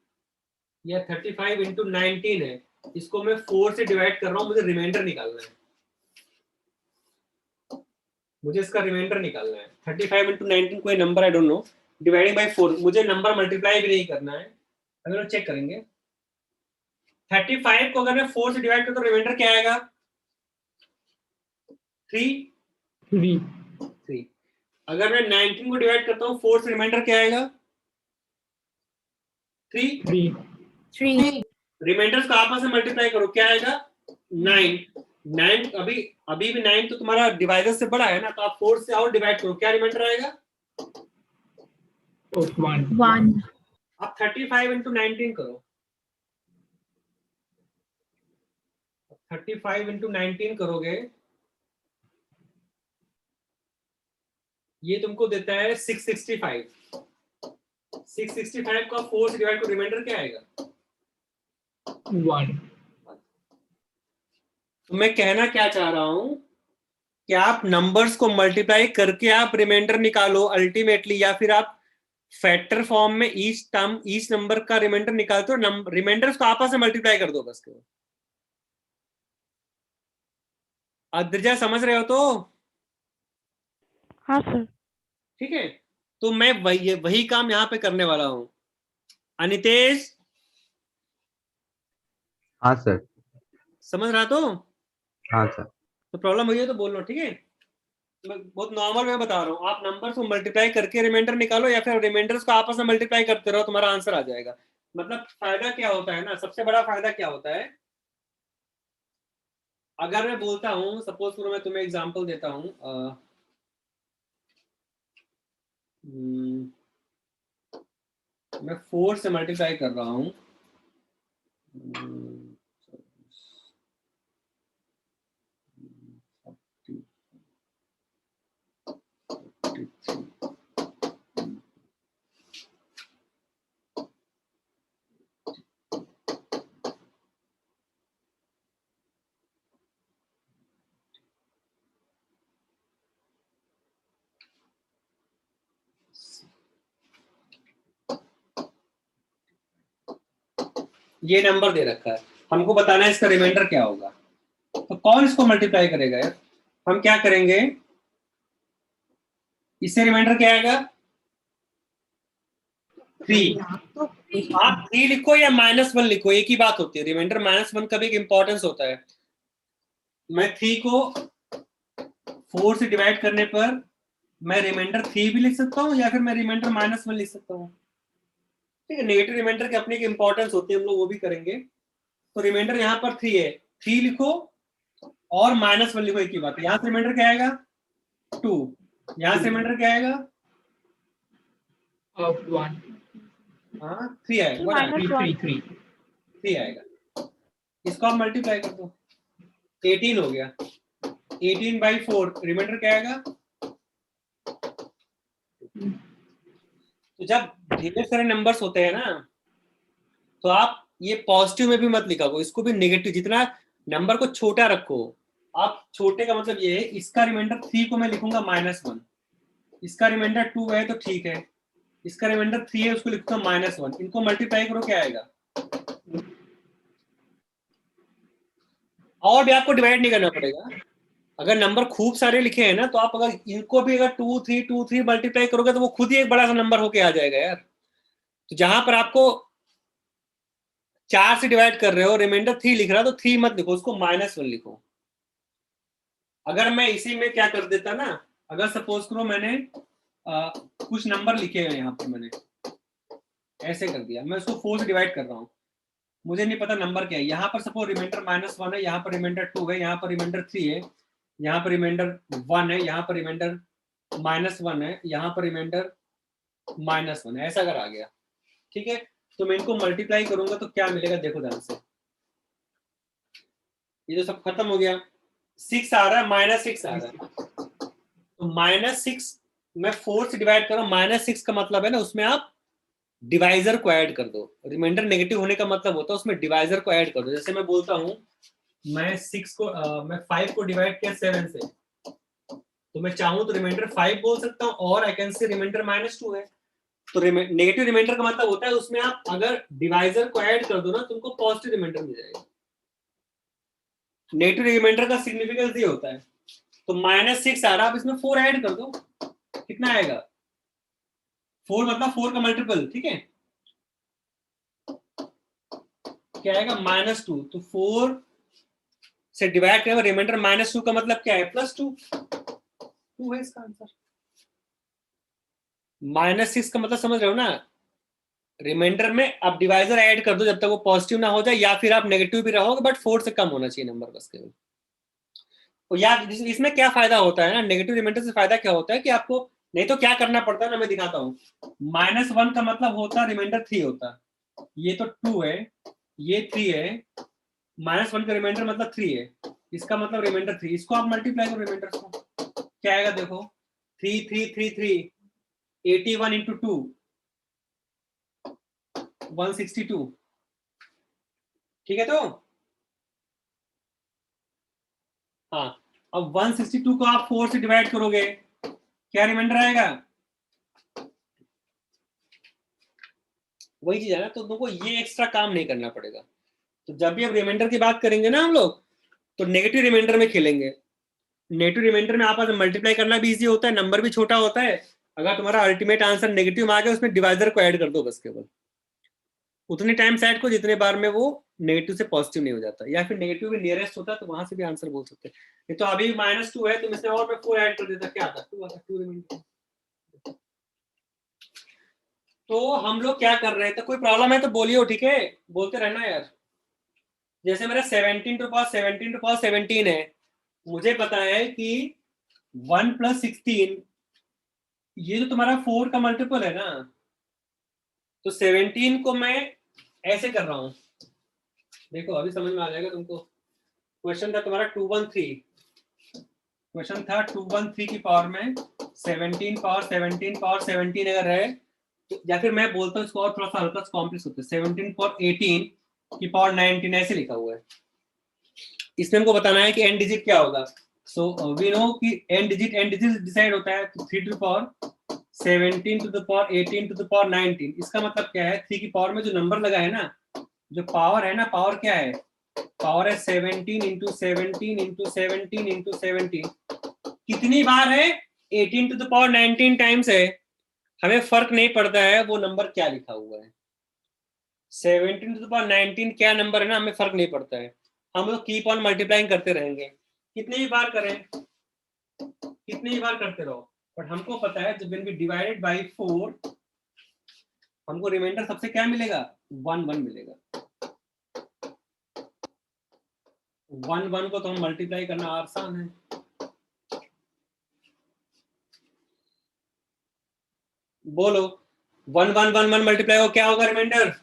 या 35 into 19 है, इसको मैं 4 से डिवाइड कर रहा हूँ, मुझे रिमाइंडर निकालना है. मुझे इसका रिमाइंडर निकालना है. 35 into 19 कोई number I don't know, dividing by 4. मुझे नंबर मल्टीप्लाई भी नहीं करना है. अगर चेक करेंगे 35 को अगर मैं 4 से डिवाइड करता तो रिमाइंडर क्या आएगा? 3. अगर मैं 19 को डिवाइड करता हूँ 4 से, रिमाइंडर क्या आएगा? 3. 3. रिमाइंडर्स को आपस में मल्टीप्लाई करो, क्या आएगा? 9. अभी भी 9 तो तुम्हारा डिवाइडर से बड़ा है ना, तो आप 4 से और डिवाइड करो, क्या रिमाइंडर आएगा? 1. आप 35 into 19 करो. 35 into 19 करोगे, ये तुमको देता है 665. 665 को 4 से डिवाइड करो, रिमाइंडर क्या आएगा? 1. तो मैं कहना क्या चाह रहा हूं कि आप नंबर्स को मल्टीप्लाई करके आप रिमाइंडर निकालो अल्टीमेटली, या फिर आप फैक्टर फॉर्म में ईच नंबर का रिमाइंडर निकालते हो, रिमाइंडर्स को आपस में मल्टीप्लाई कर दो बस. अद्रिजा समझ रहे हो? तो हाँ सर. ठीक है, तो मैं वही काम यहाँ पे करने वाला हूँ. अनितेश हाँ सर. समझ रहा? तो हाँ सर. तो प्रॉब्लम हुई है तो बोल लो. ठीक है, मैं बहुत नॉर्मल में बता रहा हूँ. आप नंबर्स को मल्टीप्लाई करके रिमाइंडर निकालो, या फिर रिमाइंडर्स को आपस में मल्टीप्लाई करते रहो, तुम्हारा आंसर आ जाएगा. मतलब फायदा क्या होता है ना, सबसे बड़ा फायदा क्या होता है, अगर मैं बोलता हूँ सपोज करो, मैं तुम्हें एग्जांपल देता हूँ, मैं 4 से मल्टीप्लाई कर रहा हूँ. ये नंबर दे रखा है, हमको बताना है इसका रिमाइंडर क्या होगा। तो कौन इसको मल्टीप्लाई करेगा यार? हम क्या करेंगे, इससे रिमाइंडर क्या आएगा 3। आप 3 लिखो या -1 लिखो, एक ही बात होती है। रिमाइंडर -1 का भी एक इंपॉर्टेंस होता है। मैं 3 को 4 से डिवाइड करने पर मैं रिमाइंडर 3 भी लिख सकता हूँ या फिर मैं रिमाइंडर -1 लिख सकता हूँ। ठीक है, नेगेटिव रिमाइंडर की अपनी एक इंपॉर्टेंस होती है, हम लोग वो भी करेंगे। तो रिमाइंडर यहाँ पर 3 है, 3 लिखो और -1 लिखो, एक ही बात है। यहाँ से रिमाइंडर क्या आएगा 2, यहाँ से रिमाइंडर क्या आएगा 1 हाँ 3 आएगा, 3 आएगा। इसको आप मल्टीप्लाई कर दो, 18 हो गया। 18/4 रिमाइंडर क्या आएगा। तो जब ढेर सारे नंबर्स होते हैं ना, तो आप ये पॉजिटिव में भी मत लिखा को, इसको भी नेगेटिव, जितना नंबर को छोटा रखो। आप छोटे का मतलब ये है, इसका रिमाइंडर 3 को मैं लिखूंगा -1, इसका रिमाइंडर 2 है तो ठीक है, इसका रिमाइंडर 3 है उसको लिखूंगा -1। इनको मल्टीप्लाई करो, क्या आएगा। और भी आपको डिवाइड नहीं करना पड़ेगा। अगर नंबर खूब सारे लिखे हैं ना, तो आप अगर इनको भी अगर 2 3 मल्टीप्लाई करोगे तो वो खुद ही एक बड़ा सा नंबर होके आ जाएगा यार। तो जहां पर आपको 4 से डिवाइड कर रहे हो, रिमाइंडर 3 लिख रहा है, तो 3 मत लिखो, उसको -1 लिखो। अगर मैं इसी में क्या कर देता ना, अगर सपोज करो मैंने कुछ नंबर लिखे हैं यहाँ पर, मैंने ऐसे कर दिया, मैं उसको 4 से डिवाइड कर रहा हूँ, मुझे नहीं पता नंबर क्या है। यहाँ पर सपोज रिमाइंडर -1 है, यहाँ पर रिमाइंडर 2 है, यहाँ पर रिमाइंडर 3 है, यहाँ पर रिमाइंडर 1 है, यहाँ पर रिमाइंडर -1 है, यहाँ पर रिमाइंडर -1 है, ऐसा अगर आ गया, ठीक है, तो मैं इनको मल्टीप्लाई करूंगा तो क्या मिलेगा, देखो ध्यान से। ये तो सब खत्म हो गया, 6 आ रहा है, -6 आ रहा है। तो -6 मैं 4 से डिवाइड कर रहा हूँ, -6 का मतलब है ना, उसमें आप डिवाइजर को ऐड कर दो। रिमाइंडर नेगेटिव होने का मतलब होता है उसमें डिवाइजर को ऐड कर दो। जैसे मैं बोलता हूँ, मैं 5 को डिवाइड किया 7 से, तो मैं चाहूँ तो रिमाइंडर 5 बोल सकता हूँ, और आई कैन से रिमाइंडर -2 है। तो नेगेटिव रिमाइंडर का मतलब होता है उसमें आप अगर डिवाइजर को ऐड कर दो ना, तुमको पॉजिटिव रिमाइंडर मिल जाएगा। नेगेटिव रिमाइंडर का सिग्निफिकेंस ये होता है। तो -6 आ रहा, आप इसमें 4 ऐड कर दो, कितना आएगा 4, मतलब 4 का मल्टीपल, ठीक है, क्या आएगा -2। तो 4 से डिवाइड करें, रिमाइंडर -2 का मतलब क्या है, +2 है इसका आंसर। -6 का मतलब समझ रहे हो ना, रिमाइंडर में आप डिवाइजर ऐड कर दो जब तक वो पॉजिटिव ना हो जाए, या फिर आप नेगेटिव भी रहोगे बट 4 से कम होना चाहिए नंबर बस केवल। तो यार इसमें क्या फायदा होता है ना, नेगेटिव रिमाइंडर से फायदा क्या होता है कि आपको नहीं तो क्या करना पड़ता है ना, मैं दिखाता हूँ। -1 का मतलब होता है रिमाइंडर 3 होता, ये तो 2 है, ये 3 है, -1 का रिमाइंडर मतलब 3 है, इसका मतलब रिमाइंडर 3। इसको आप मल्टीप्लाई करो रिमाइंडर को, क्या आएगा देखो, 3 3 3 3, 81 इंटू 2 162, ठीक है। तो हाँ, अब 162 को आप 4 से डिवाइड करोगे, क्या रिमाइंडर आएगा, वही चीज है ना। तो तुमको ये एक्स्ट्रा काम नहीं करना पड़ेगा। तो जब भी अब रिमाइंडर की बात करेंगे ना हम लोग, तो नेगेटिव रिमाइंडर में खेलेंगे। नेगेटिव रिमाइंडर में आप मल्टीप्लाई करना भी इजी होता है, नंबर भी छोटा होता है। अगर तुम्हारा अल्टीमेट आंसर नेगेटिव में आ गया, उसमें डिवाइजर को ऐड कर दो बस केवल, उतने टाइम सेट को जितने बार में वो नेगेटिव से पॉजिटिव नहीं हो जाता, या फिर नेगेटिव भी नियरेस्ट होता है तो वहां से भी आंसर बोल सकते हैं। नहीं तो अभी -2 है, तुम इसमें और मैं 4 ऐड कर देता, क्या आता, 2 आता, 2 रिमाइंडर। तो हम लोग क्या कर रहे थे, कोई प्रॉब्लम है तो बोलियो, ठीक है, बोलते रहना यार। जैसे मेरा 17 टू पावर 17 है, मुझे पता है कि 1 + 16 ये तो तुम्हारा 4 का मल्टीपल है ना। तो 17 को मैं ऐसे कर रहा हूं, देखो अभी समझ में आ जाएगा तुमको। क्वेश्चन था तुम्हारा 213, क्वेश्चन था 213 की पावर में 17 पावर 17 पावर 17 अगर है तो, या फिर मैं बोलता हूँ इसको और थोड़ा सा हल्का कॉम्प्लेक्स होता है, 17 पावर 18 की पावर 19 ऐसे लिखा हुआ है। इसमें हमको बताना है कि एन डिजिट क्या होगा। सो वी नो कि एन डिजिट डिसाइड होता है 3 to the power 17 to the power 18 to the power 19। इसका मतलब क्या है, 3 की पावर में जो नंबर लगा है ना, जो पावर है ना, पावर क्या है, पावर है 17 इंटू 17 इंटू 17 इंटू 17। कितनी बार है, 18 टू द पावर 19 टाइम्स है। हमें फर्क नहीं पड़ता है वो नंबर क्या लिखा हुआ है, 17 टू द पावर 19 क्या नंबर है ना, हमें फर्क नहीं पड़ता है। हम लोग कीप ऑन मल्टीप्लाइंग करते रहेंगे, कितने ही बार करें, कितने ही बार करते रहो। बट हमको पता है जब भी डिवाइडेड बाई 4 हमको रिमाइंडर सबसे क्या मिलेगा, 1 1 मिलेगा। 1 1 को तो हम मल्टीप्लाई करना आसान है। बोलो 1 1 1 1 मल्टीप्लाई हो क्या होगा, रिमाइंडर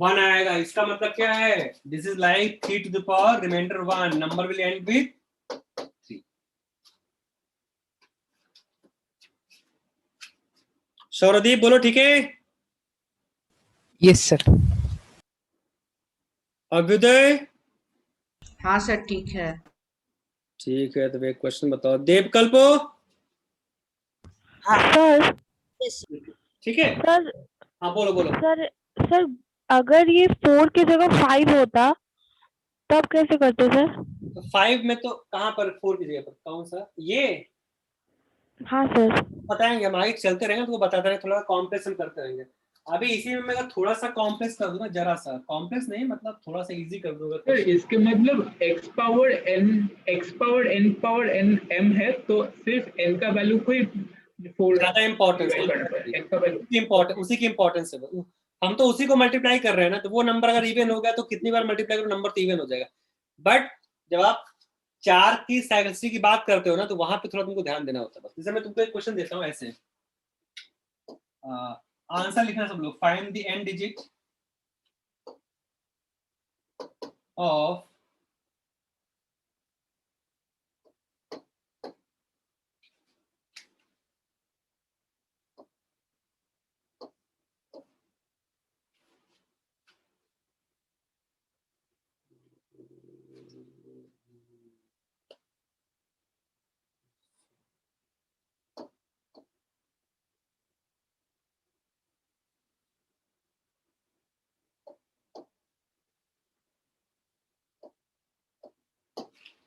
1 आएगा। इसका मतलब क्या है, this is like 3 to the power remainder 1, number will end with 3। Sourdeep बोलो ठीक है। Yes sir. अभ्युदय हाँ सर ठीक है। ठीक है, तो एक क्वेश्चन बताओ। देवकल्पो सर ठीक है, सर हाँ बोलो बोलो। सर सर अगर ये 4 की जगह 5 होता तब कैसे करते सर? तो 5 में तो कहाँ पर, 4 की जगह पर कौन सा, ये हाँ सर। बताएंगे हम, आगे चलते रहेंगे तो बताते रहेंगे, थोड़ा कॉम्प्लेक्स हम करते रहेंगे। अभी इसी में मैं अगर थोड़ा सा कॉम्प्लेक्स कर दूंगा, जरा सा कॉम्प्लेक्स नहीं, मतलब थोड़ा सा इजी कर दूंगा सर इसके मतलब x power n power n m है, तो सिर्फ n का वैल्यू को ही 4 ज्यादा इंपॉर्टेंस n का वैल्यू उसी की इंपॉर्टेंस है वो। हम तो उसी को मल्टीप्लाई कर रहे हैं ना, तो वो नंबर अगर इवन हो गया तो कितनी बार मल्टीप्लाई करो नंबर तो इवन हो जाएगा। बट जब आप 4 की साइक्लिसिटी की बात करते हो ना, तो वहां पे थोड़ा तुमको ध्यान देना होता है। बस जैसे मैं तुमको एक क्वेश्चन देता हूँ ऐसे, आंसर लिखना सब लोग। Find the end digit of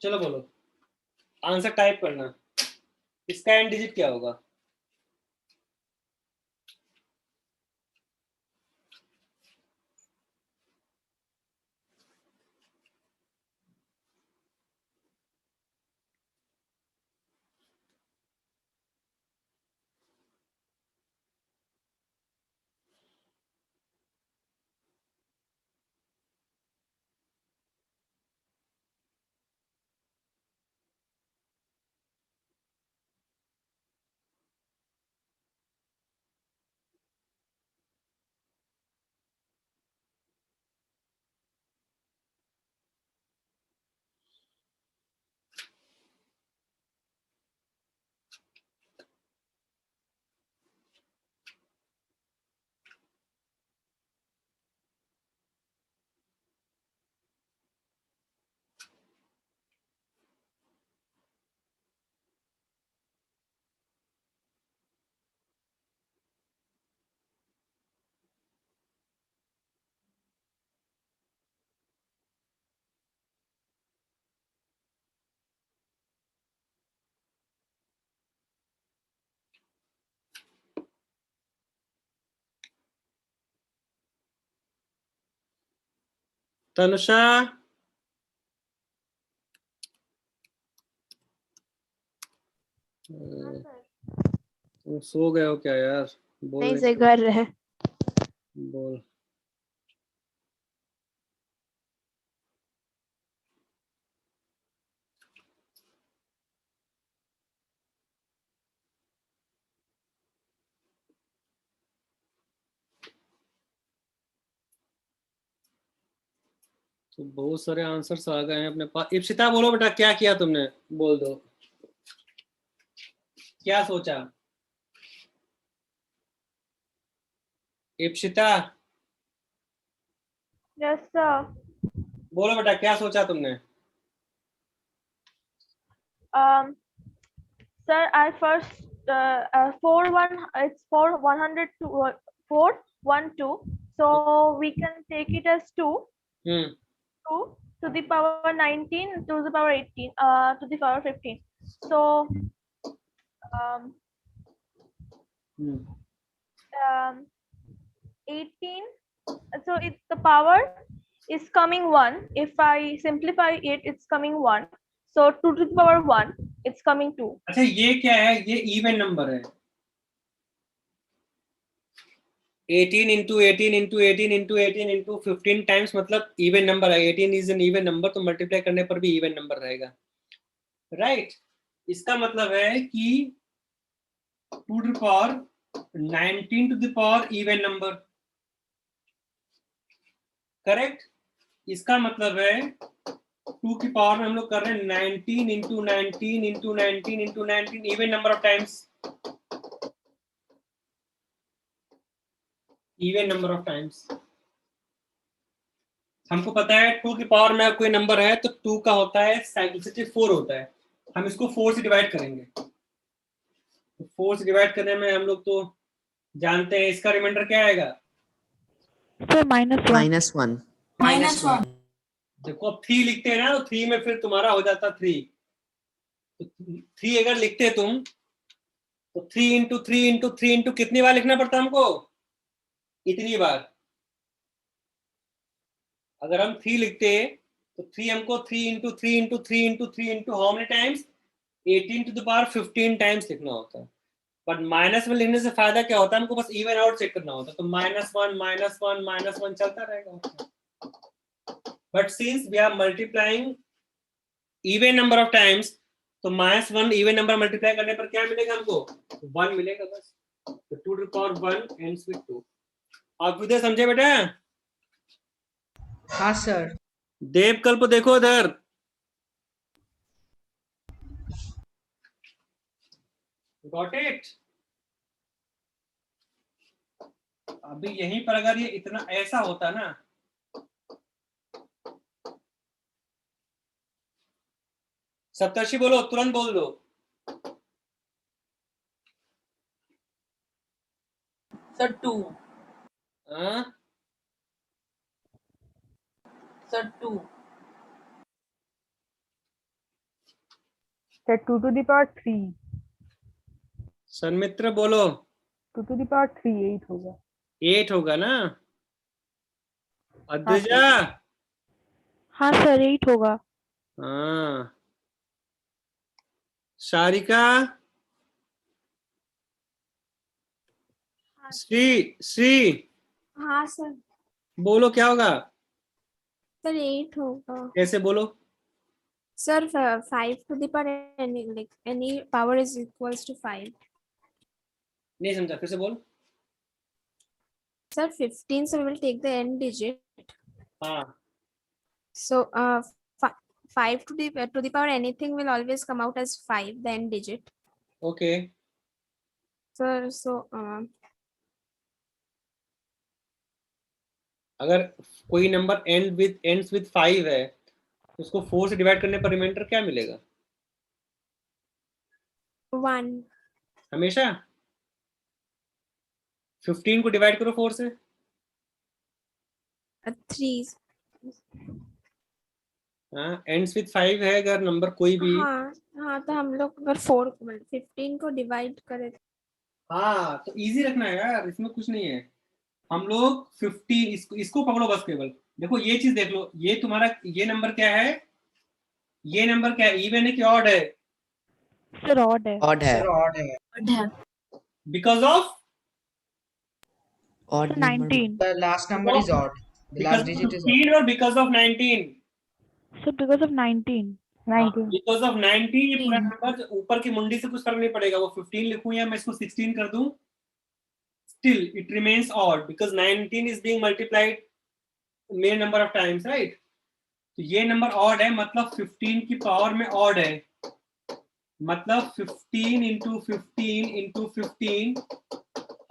चलो बोलो, आंसर टाइप करना, इसका एन डिजिट क्या होगा। तनुषा तुम सो गए हो क्या यार, बोल नहीं नहीं सर कर रहे हैं। बोल। तो बहुत सारे आंसर्स आ गए हैं अपने पास। इप्सिता बोलो बेटा क्या किया तुमने, बोल दो। क्या सोचा? Ipsita yes sir. बोलो बेटा, क्या सोचा तुमने? Sir, I first 412, so we can take it as 2 hmm 2 to the power 19 to the power 18 to the power 15. So um, hmm 18, so it's the power is coming 1. If I simplify it, it's coming 1. So 2 to the power 1, it's coming 2. अच्छा, ये क्या है? ये even number है। 18 into 18 into 18 into 18 into 15 times मतलब even number है। 18 is an even number, तो multiply करने पर भी इवन नंबर रहेगा, राइट? इसका मतलब है कि 2 to the power 19 to the power even number, correct? इसका मतलब है 2 की पावर में हम लोग कर रहे हैं 19 into 19 into 19 into 19 even number of times, even number of times. हमको पता है 2 की पावर में कोई नंबर है तो 2 का होता है साइक्लिसिटी 4 होता है। हम इसको 4 से डिवाइड करेंगे, तो 4 से डिवाइड करने में हम लोग तो जानते हैं इसका रिमाइंडर क्या आएगा? So -1. -1. -1. देखो अब 3 लिखते हैं ना, तो 3 में फिर तुम्हारा हो जाता 3, तो 3 अगर लिखते तुम तो 3 इंटू 3 इंटू 3 इंटू कितनी बार लिखना पड़ता हमको? इतनी बार। अगर हम 3 लिखते तो 3 हमको 3 into 3 into 3 into 3 into how many times? 18 to the power 15 times लिखना होता है। बट माइनस में लिखने से फायदा क्या होता है? हमको बस इवन आउट चेक करना होता है, तो -1 चलता रहेगा। But since we are multiplying even number of times, तो -1 इवन नंबर मल्टीप्लाई करने पर क्या मिलेगा हमको? 1 मिलेगा बस। तो 2 to the power 1 ends with 2। आप इधर समझे बेटा? हाँ सर। देवकल्प देखो इधर, गॉट इट? अभी यहीं पर अगर ये इतना ऐसा होता ना, सप्तर्षि बोलो, तुरंत बोल दो। सर 2। हाँ sir 2। Sir, 2 to the power 3. Sanmitra बोलो। 2 to the power 3, 8 होगा। 8 होगा ना? अद्विजा? हाँ सर, 8 होगा। हाँ। शारिका? श्री हाँ सर। बोलो, क्या होगा? सर 8 होगा। कैसे बोलो? Sir 5 to the power any power is equals to 5. नहीं समझा, फिर से बोल। Sir 15, so we will take the end digit. हाँ So 5 to the power anything will always come out as 5, the end digit. Okay. Sir, so अगर कोई number ends with 5 है तो उसको 4 से डिवाइड करने पर रिमाइंडर क्या मिलेगा? 1. हमेशा 15 को डिवाइड करो 4 से। 3. हाँ, ends with 5 है अगर नंबर कोई भी। हाँ तो हम लोग अगर 15 को डिवाइड करें। हाँ तो इजी रखना है यार, इसमें कुछ नहीं है। हम लोग 15 इसको पकड़ो बस केवल। देखो ये चीज देख लो, ये तुम्हारा ये नंबर क्या है? ये नंबर क्या है? इवन है कि ऑड है? सर ऑड है। Odd है. सर ऑड है। Because of Odd number. 19. The last number is odd. The last digit is odd. 15 और because of 19? Sir because of 19. Because of 19 ये पूरा नंबर ऊपर की मुंडी से कुछ फर्क नहीं पड़ेगा, वो 15 लिखूं या मैं इसको 16 कर दूं, still it remains odd because 19 is being multiplied main number of times, right? तो ये नंबर ऑड है मतलब 15 की पावर में ऑड है, मतलब 15 into 15 into 15,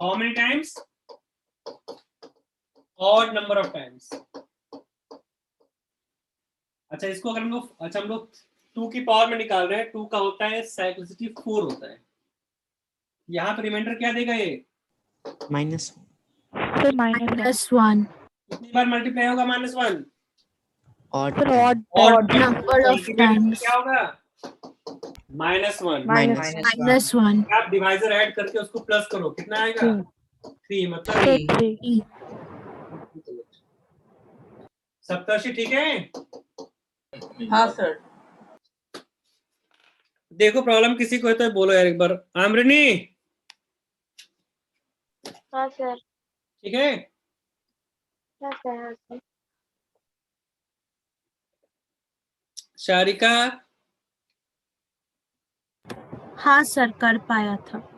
how many times? Odd number of times. अच्छा, इसको अगर हम लोग 2 की पावर में निकाल रहे हैं, 2 का होता है साइक्लिसिटी 4 होता है। यहाँ पे रिमाइंडर क्या देगा ये? माइनस -1 कितनी बार मल्टीप्लाई होगा -1? Odd odd number of times. क्या होगा? -1। -1 आप डिवाइजर ऐड करके उसको प्लस करो, कितना आएगा? 3, मतलब 3 सप्तर्षि, ठीक है? हाँ सर। देखो प्रॉब्लम किसी को है तो बोलो यार एक बार। आमरनी, हाँ सर ठीक है? हाँ सर शारिका, हाँ सर कर पाया था।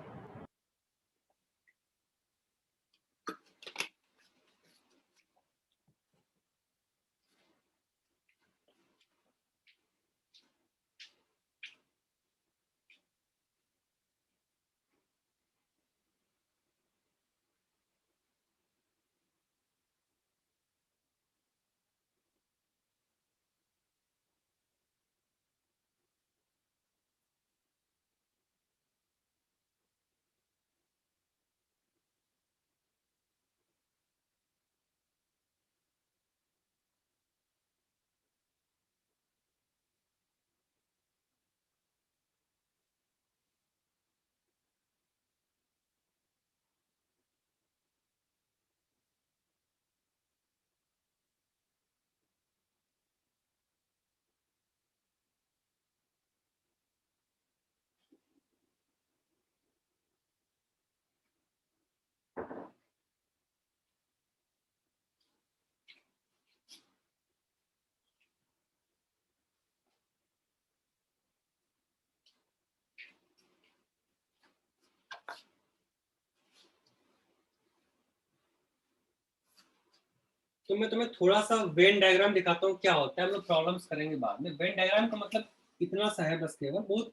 तो मैं तुम्हें थोड़ा सा वेन डायग्राम दिखाता हूँ क्या होता है। हम लोग प्रॉब्लम्स करेंगे बाद में। वेन डायग्राम का मतलब इतना सा है बस, केवल बहुत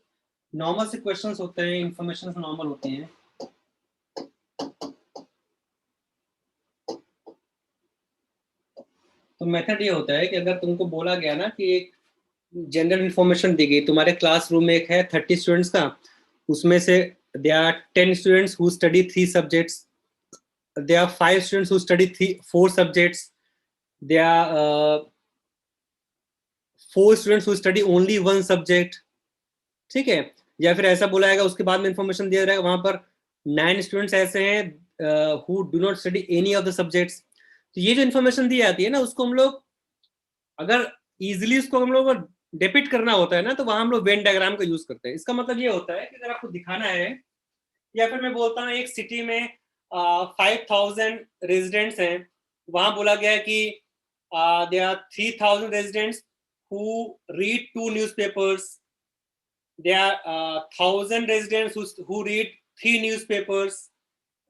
नॉर्मल से क्वेश्चंस होते हैं, इंफॉर्मेशन नॉर्मल होती हैं। तो मेथड ये होता है कि अगर तुमको बोला गया ना कि एक जनरल इंफॉर्मेशन दी गई, तुम्हारे क्लासरूम में एक है 30 स्टूडेंट्स का, उसमें से there are 10 students who study 3 subjects, there are 5 students who study 4 subjects, there are 4 students who study only 1 subject, ठीक है? या फिर ऐसा बोला जाएगा, उसके बाद में इंफॉर्मेशन दिया जाएगा वहां पर 9 स्टूडेंट्स ऐसे हैं who do not study any of the subjects. तो ये जो इंफॉर्मेशन दी जाती है ना, उसको हम लोग अगर इजिली उसको हम लोग डिपिक्ट करना होता है ना, तो वहां हम लोग वेन डायग्राम का यूज करते हैं। इसका मतलब ये होता है कि अगर आपको दिखाना है, या फिर मैं बोलता हूँ एक सिटी में 5000 रेजिडेंट्स हैं, वहां बोला गया है कि there are 3000 residents who read 2 newspapers, there are 1000 residents who read 3 newspapers,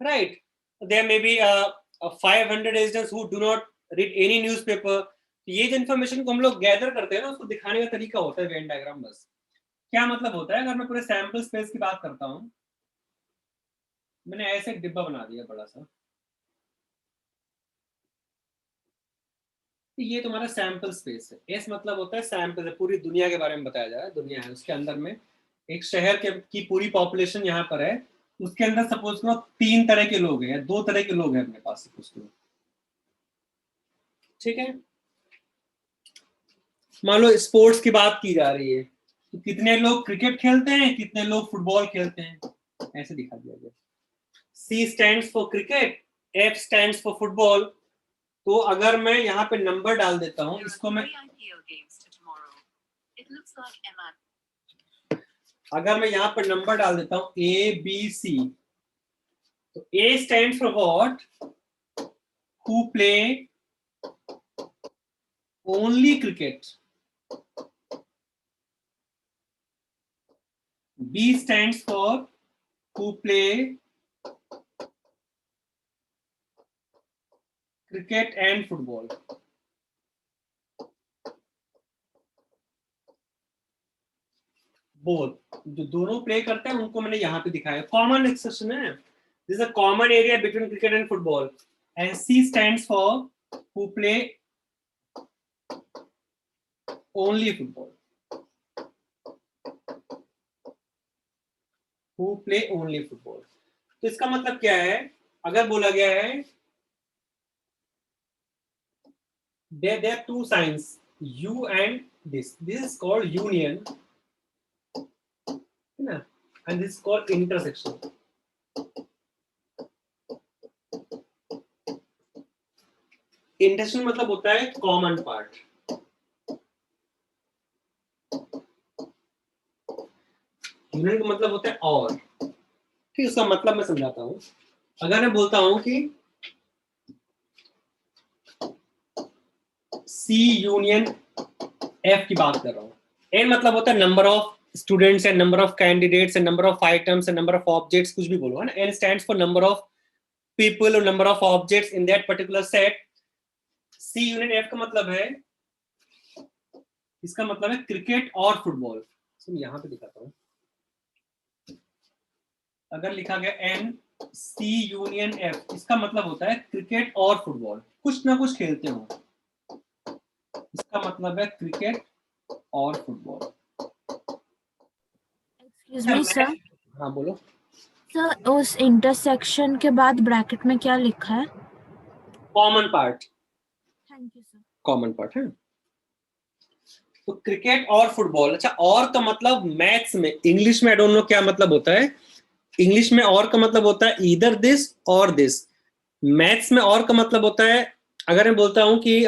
right? There may be 500 residents who do not read any newspaper. ये जो इन्फॉर्मेशन को हम लोग गैदर करते हैं ना, उसको दिखाने का तरीका होता है वेन डायग्राम। बस क्या मतलब होता है, अगर मैं पूरे सैंपल स्पेस की बात करता हूँ, मैंने ऐसे एक डिब्बा बना दिया बड़ा सा, ये तुम्हारा सैंपल स्पेस है। एस मतलब होता है सैंपल है, पूरी दुनिया के बारे में बताया जा रहा है। दुनिया है, उसके अंदर में एक शहर की पूरी पॉपुलेशन यहाँ पर है, उसके अंदर सपोज करो 3 तरह के लोग हैं या 2 तरह के लोग हैं अपने पास, सपोज करो, ठीक है? मान लो स्पोर्ट्स की बात की जा रही है, तो कितने लोग क्रिकेट खेलते हैं, कितने लोग फुटबॉल खेलते हैं, ऐसे दिखा दिया गया। C stands for cricket, F stands for football. तो अगर मैं यहाँ पे नंबर डाल देता हूँ, इसको मैं अगर मैं यहाँ पर नंबर डाल देता हूँ ABC, तो A stands for what? Who play only cricket. B stands for who play cricket and football. Both. जो दोनों प्ले करते हैं उनको मैंने यहाँ पे दिखाया, कॉमन एक्सेप्शन है, this is a common area between cricket and football, and C stands for who play only football, who play only football. तो इसका मतलब क्या है, अगर बोला गया है there are two signs u and this is called union, है ना, and this is called intersection। Intersection मतलब होता है कॉमन पार्ट, यूनियन का मतलब होता है और, ठीक, उसका मतलब मैं समझाता हूं। अगर मैं बोलता हूं कि सी यूनियन एफ की बात कर रहा हूं, एन मतलब होता है number of students and number of candidates and number of items and number of objects, कुछ भी बोलो, है ना। N stands for number of people और number of objects in that particular set. C union F का मतलब है, इसका मतलब है क्रिकेट और फुटबॉल। तो मैं यहां पे दिखाता हूं, अगर लिखा गया एन सी यूनियन एफ, इसका मतलब होता है क्रिकेट और फुटबॉल, कुछ ना कुछ खेलते हो, इसका मतलब है क्रिकेट और फुटबॉल। Excuse me sir. हाँ बोलो सर, उस इंटरसेक्शन के बाद ब्रैकेट में क्या लिखा है? Common part, thank you sir. Common part है। तो क्रिकेट और फुटबॉल, अच्छा, और का मतलब मैथ्स में, इंग्लिश में आई डोंट नो क्या मतलब होता है, इंग्लिश में और का मतलब होता है ईदर दिस और दिस, मैथ्स में और का मतलब होता है, अगर मैं बोलता हूं कि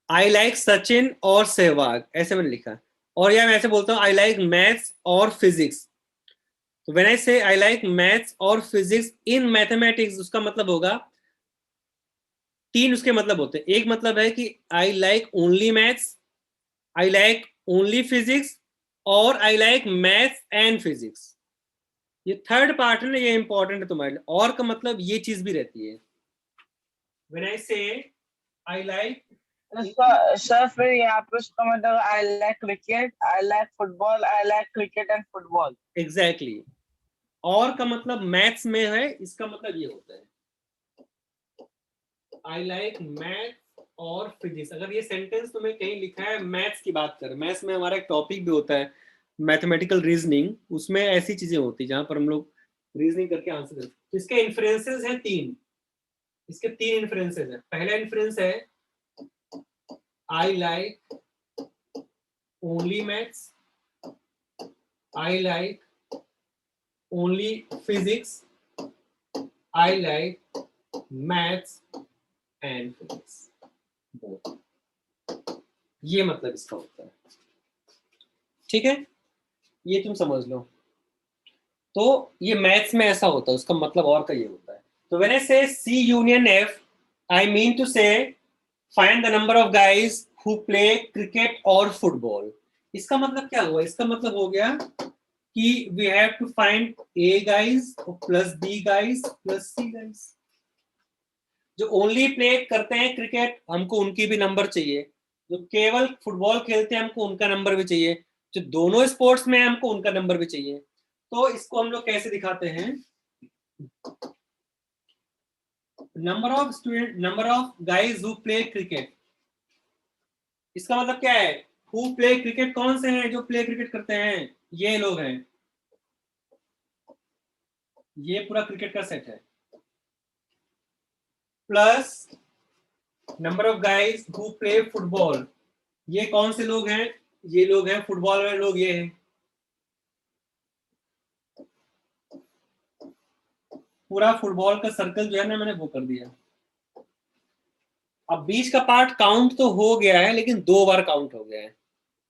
आई लाइक सचिन और सहवाग, ऐसे मैंने लिखा, और या मैं ऐसे बोलता हूं आई लाइक मैथ्स और फिजिक्स, तो व्हेन आई से आई लाइक मैथ्स और फिजिक्स इन मैथमेटिक्स, उसका मतलब होगा, तीन उसके मतलब होते हैं, एक मतलब है कि I like only maths, I like only physics, और I like maths and physics. ये थर्ड पार्ट है ना, ये इंपॉर्टेंट है तुम्हारे लिए, और का मतलब ये चीज भी रहती है, व्हेन आई से आई लाइक, सर फिर यहाँ पे उसका मतलब I like cricket, I like football, I like cricket and football. Exactly, और का मतलब मैथ्स में है, इसका मतलब ये होता है आई लाइक मैथ्स और फिजिक्स। अगर ये सेंटेंस तुम्हें कहीं लिखा है मैथ्स की बात कर, मैथ्स में हमारा एक टॉपिक भी होता है मैथमेटिकल रीजनिंग, उसमें ऐसी चीजें होती है जहां पर हम लोग रीजनिंग करके आंसर करते हैं। तो इसके इन्फ्लुएंसेस हैं तीन, इसके तीन इन्फ्लुएंसेस हैं। पहला इन्फ्लुएंस है आई like only maths, I like only physics, I like maths and physics both, ये मतलब इसका होता है, ठीक है, ये तुम समझ लो। तो ये मैथ्स में ऐसा होता है, उसका मतलब और का ये होता है। तो when I say C union F, I mean to say find the number of guys who play cricket और फुटबॉल। इसका मतलब क्या हुआ, इसका मतलब हो गया कि we have to find A guys plus B guys plus C guys. जो ओनली प्ले करते हैं क्रिकेट, हमको उनकी भी नंबर चाहिए, जो केवल फुटबॉल खेलते हैं हमको उनका नंबर भी चाहिए, जो दोनों स्पोर्ट्स में हमको उनका नंबर भी चाहिए। तो इसको हम लोग कैसे दिखाते हैं, number of student, number of guys who play cricket, इसका मतलब क्या है, हु प्ले क्रिकेट, कौन से हैं जो प्ले क्रिकेट करते हैं, ये लोग हैं, ये पूरा क्रिकेट का सेट है, plus number of guys who play football, ये कौन से लोग हैं, ये लोग हैं फुटबॉल वाले लोग, ये हैं, पूरा फुटबॉल का सर्कल जो है ना मैंने वो कर दिया। अब बीच का पार्ट काउंट तो हो गया है, लेकिन दो बार काउंट हो गया है।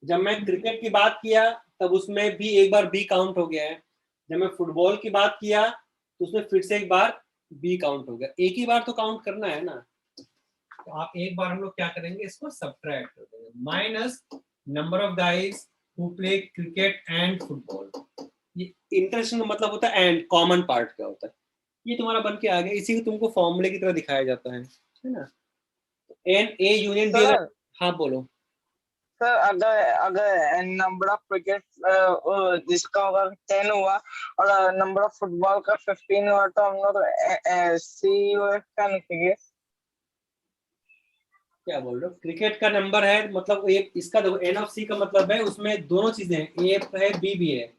जब मैं क्रिकेट की बात किया तब उसमें भी एक बार बी काउंट हो गया है, जब मैं फुटबॉल की बात किया तो उसमें फिर से एक बार बी काउंट हो गया। एक ही बार तो काउंट करना है ना, तो आप एक बार हम लोग क्या करेंगे, इसको सब्ट्रैक्ट कर देंगे, minus number of guys who play cricket and football. ये इंटरेक्शन का मतलब होता है एंड, कॉमन पार्ट क्या होता है, ये तुम्हारा बन के आ गया, इसी को तुमको फॉर्मूले की तरह दिखाया जाता है ना। एन ए यूनियन बी, हाँ बोलो सर अगर अगर नंबर ऑफ क्रिकेट जिसका होगा 10 हुआ और नंबर ऑफ फुटबॉल का 15 हुआ तो हम लोग सी का लिखेंगे। क्या बोल रहे हो? क्रिकेट का नंबर है मतलब एक इसका देखो एन ऑफ सी का मतलब है उसमें दोनों चीजें हैं, ए है बी भी है।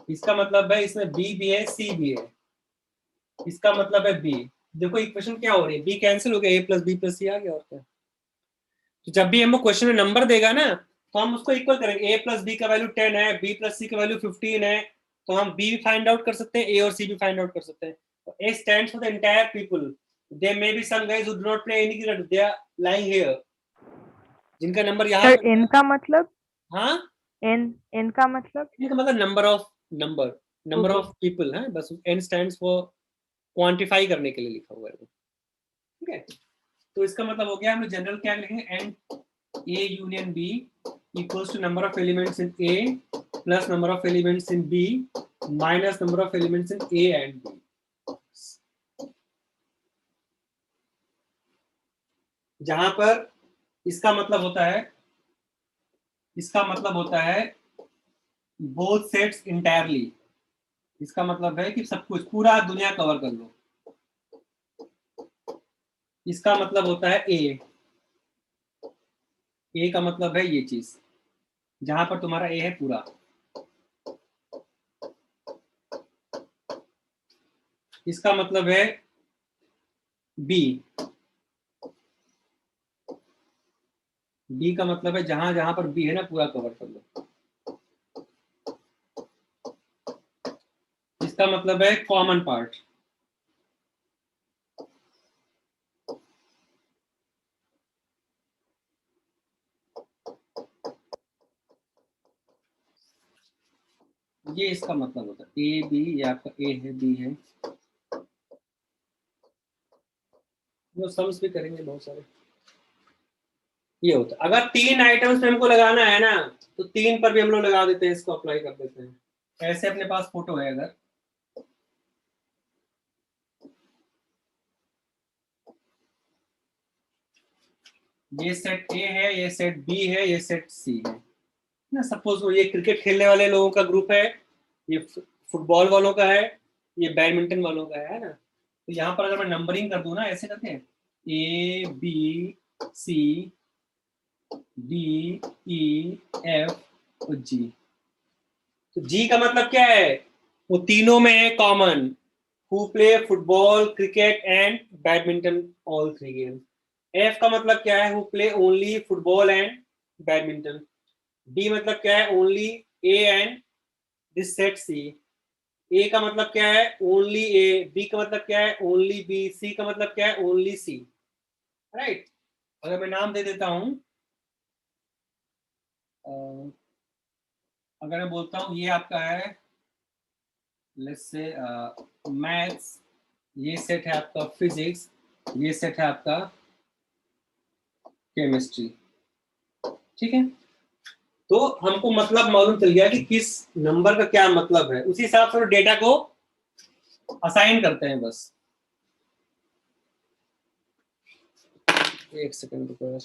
इसका मतलब है इसमें बी भी है सी भी है। इसका मतलब है बी। देखो इक्वेशन क्या हो रही है, बी कैंसिल हो गया, ए प्लस बी प्लस सी आ गया और क्या। तो जब भी हमको क्वेश्चन में नंबर देगा ना तो हम उसको इक्वल करेंगे। ए प्लस बी का वैल्यू 10 है, बी प्लस सी का वैल्यू 15 है, तो हम बी भी फाइंड आउट कर सकते हैं, ए और सी भी फाइंड आउट कर सकते हैं। तो A stands for the entire people. There may be some guys who do not play any cricket, they are lying here, जिनका नंबर यहाँ सर पे। एन का मतलब, हाँ, एन का मतलब इनका मतलब नंबर ओके। ऑफ पीपल है, बस एन स्टैंड्स फॉर क्वांटिफाई करने के लिए लिखा हुआ है वो। ठीक है, तो इसका मतलब हो गया हम लोग जनरल क्या लिखेंगे, N A union B equals to number of elements in A plus number of elements in B minus number of elements in A and B. जहां पर इसका मतलब होता है both sets entirely। इसका मतलब है कि सब कुछ पूरा दुनिया कवर कर लो। इसका मतलब होता है ए का मतलब है ये चीज, जहां पर तुम्हारा ए है पूरा। इसका मतलब है बी का मतलब है जहां जहां पर बी है ना पूरा कवर कर लो। इसका मतलब है कॉमन पार्ट। ये इसका मतलब होता है ए बी, या आपका ए है बी है, वो सम्स भी करेंगे बहुत सारे। ये होता है अगर 3 आइटम्स में हमको लगाना है ना तो 3 पर भी हम लोग लगा देते हैं, इसको अप्लाई कर देते हैं। ऐसे अपने पास फोटो है, अगर ये सेट ए है, ये सेट बी है, ये सेट सी है ना। सपोज ये क्रिकेट खेलने वाले लोगों का ग्रुप है, ये फुटबॉल वालों का है, ये बैडमिंटन वालों का है ना। तो यहाँ पर अगर मैं नंबरिंग कर दूं ना, ऐसे करते हैं A B C D E F और जी। तो जी का मतलब क्या है, वो तीनों में है common, who play football cricket and badminton all 3 game. F का मतलब क्या है, who play only football and badminton. D मतलब क्या है, only A and this set C. A का मतलब क्या है, ओनली ए। बी का मतलब क्या है, ओनली बी। सी का मतलब क्या है, ओनली सी। राइट। अगर मैं नाम दे देता हूं, अगर मैं बोलता हूं ये आपका है लेट्स से मैथ्स, ये सेट है आपका फिजिक्स, ये सेट है आपका केमिस्ट्री। ठीक है, तो हमको मतलब मालूम चल गया कि किस नंबर का क्या मतलब है, उसी हिसाब से डेटा को असाइन करते हैं बस। एक सेकंड रुको।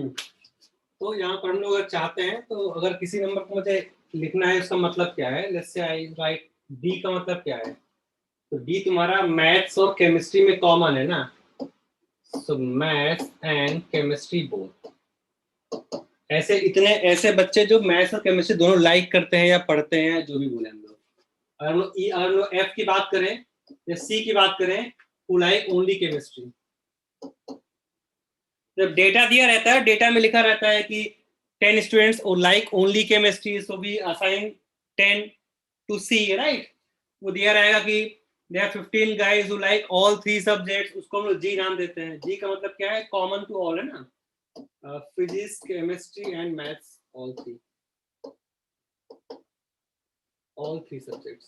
तो यहाँ पर हम लोग अगर चाहते हैं तो अगर किसी नंबर को मुझे लिखना है उसका मतलब क्या है, let's say I right D का मतलब क्या है, तो डी तुम्हारा मैथ्स और केमिस्ट्री में कॉमन है ना, सो मैथ्स एंड केमिस्ट्री बोथ। ऐसे इतने ऐसे बच्चे जो मैथ्स और केमिस्ट्री दोनों लाइक करते हैं या पढ़ते हैं, जो भी बोले हम लोग। अगर हम लोग एफ की बात करें या सी की बात करें, who like only chemistry। जब डेटा दिया रहता है, डेटा में लिखा रहता है कि 10 students who like only chemistry, so we assign 10 to C, right? वो दिया रहेगा कि there are 15 guys who like all 3 subjects, उसको हम लोग G नाम देते हैं। G का मतलब क्या है, कॉमन टू ऑल है ना, physics, chemistry and maths, all 3 subjects.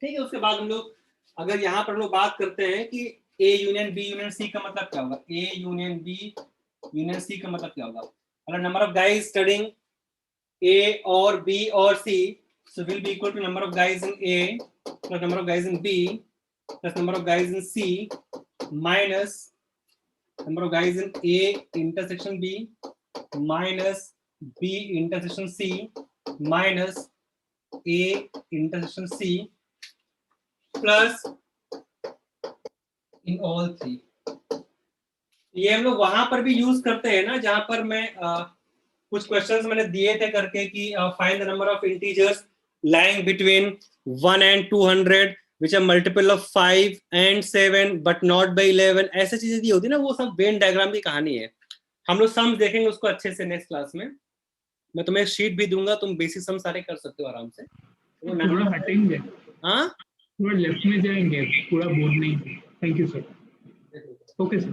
ठीक है, उसके बाद हम लोग अगर यहाँ पर लोग बात करते हैं कि A union B union C का मतलब क्या होगा, A union B union C का मतलब क्या होगा, अगर number of guys studying A और B और C, so will be equal to number of guys in A plus number of guys in B plus number of guys in C minus number of guys in A intersection B minus B intersection C minus A intersection C plus in all 3। ये हम लोग वहां पर भी use करते हैं ना, जहां पर मैं कुछ क्वेश्चंस मैंने दिए थे करके कि find the number of integers lying between 1 and 200 which are multiple of 5 and 7 but not by 11। ऐसे चीजें दी होती है ना, वो सब वेन डायग्राम की कहानी है। हम लोग सम्स देखेंगे उसको अच्छे से नेक्स्ट क्लास में। मैं तुम्हें शीट भी दूंगा, तुम बेसिक सम सारे कर सकते हो आराम से। थोड़ा हटेंगे, हाँ थोड़ा लेफ्ट में जाएंगे, पूरा बोर्ड नहीं। Thank you sir. Okay sir,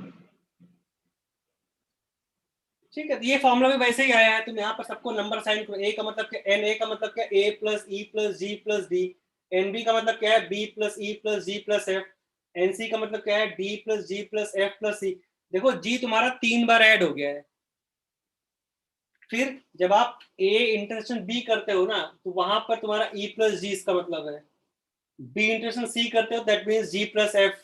ठीक है। ये फॉर्मूला भी वैसे ही आया है, तुम यहाँ पर सबको नंबर साइन करो। ए का मतलब क्या, एन ए का मतलब क्या, ए प्लस ई प्लस जी प्लस डी। एन बी का मतलब क्या है, बी प्लस ई प्लस जी प्लस एफ। एन सी का मतलब क्या है, डी प्लस जी प्लस एफ प्लस सी। देखो जी तुम्हारा 3 बार ऐड हो गया है। फिर जब आप ए इंटरसेक्शन बी करते हो ना, तो वहां पर तुम्हारा ई प्लस जी इसका मतलब है। बी इंटरसेक्शन सी करते हो, that means G plus F,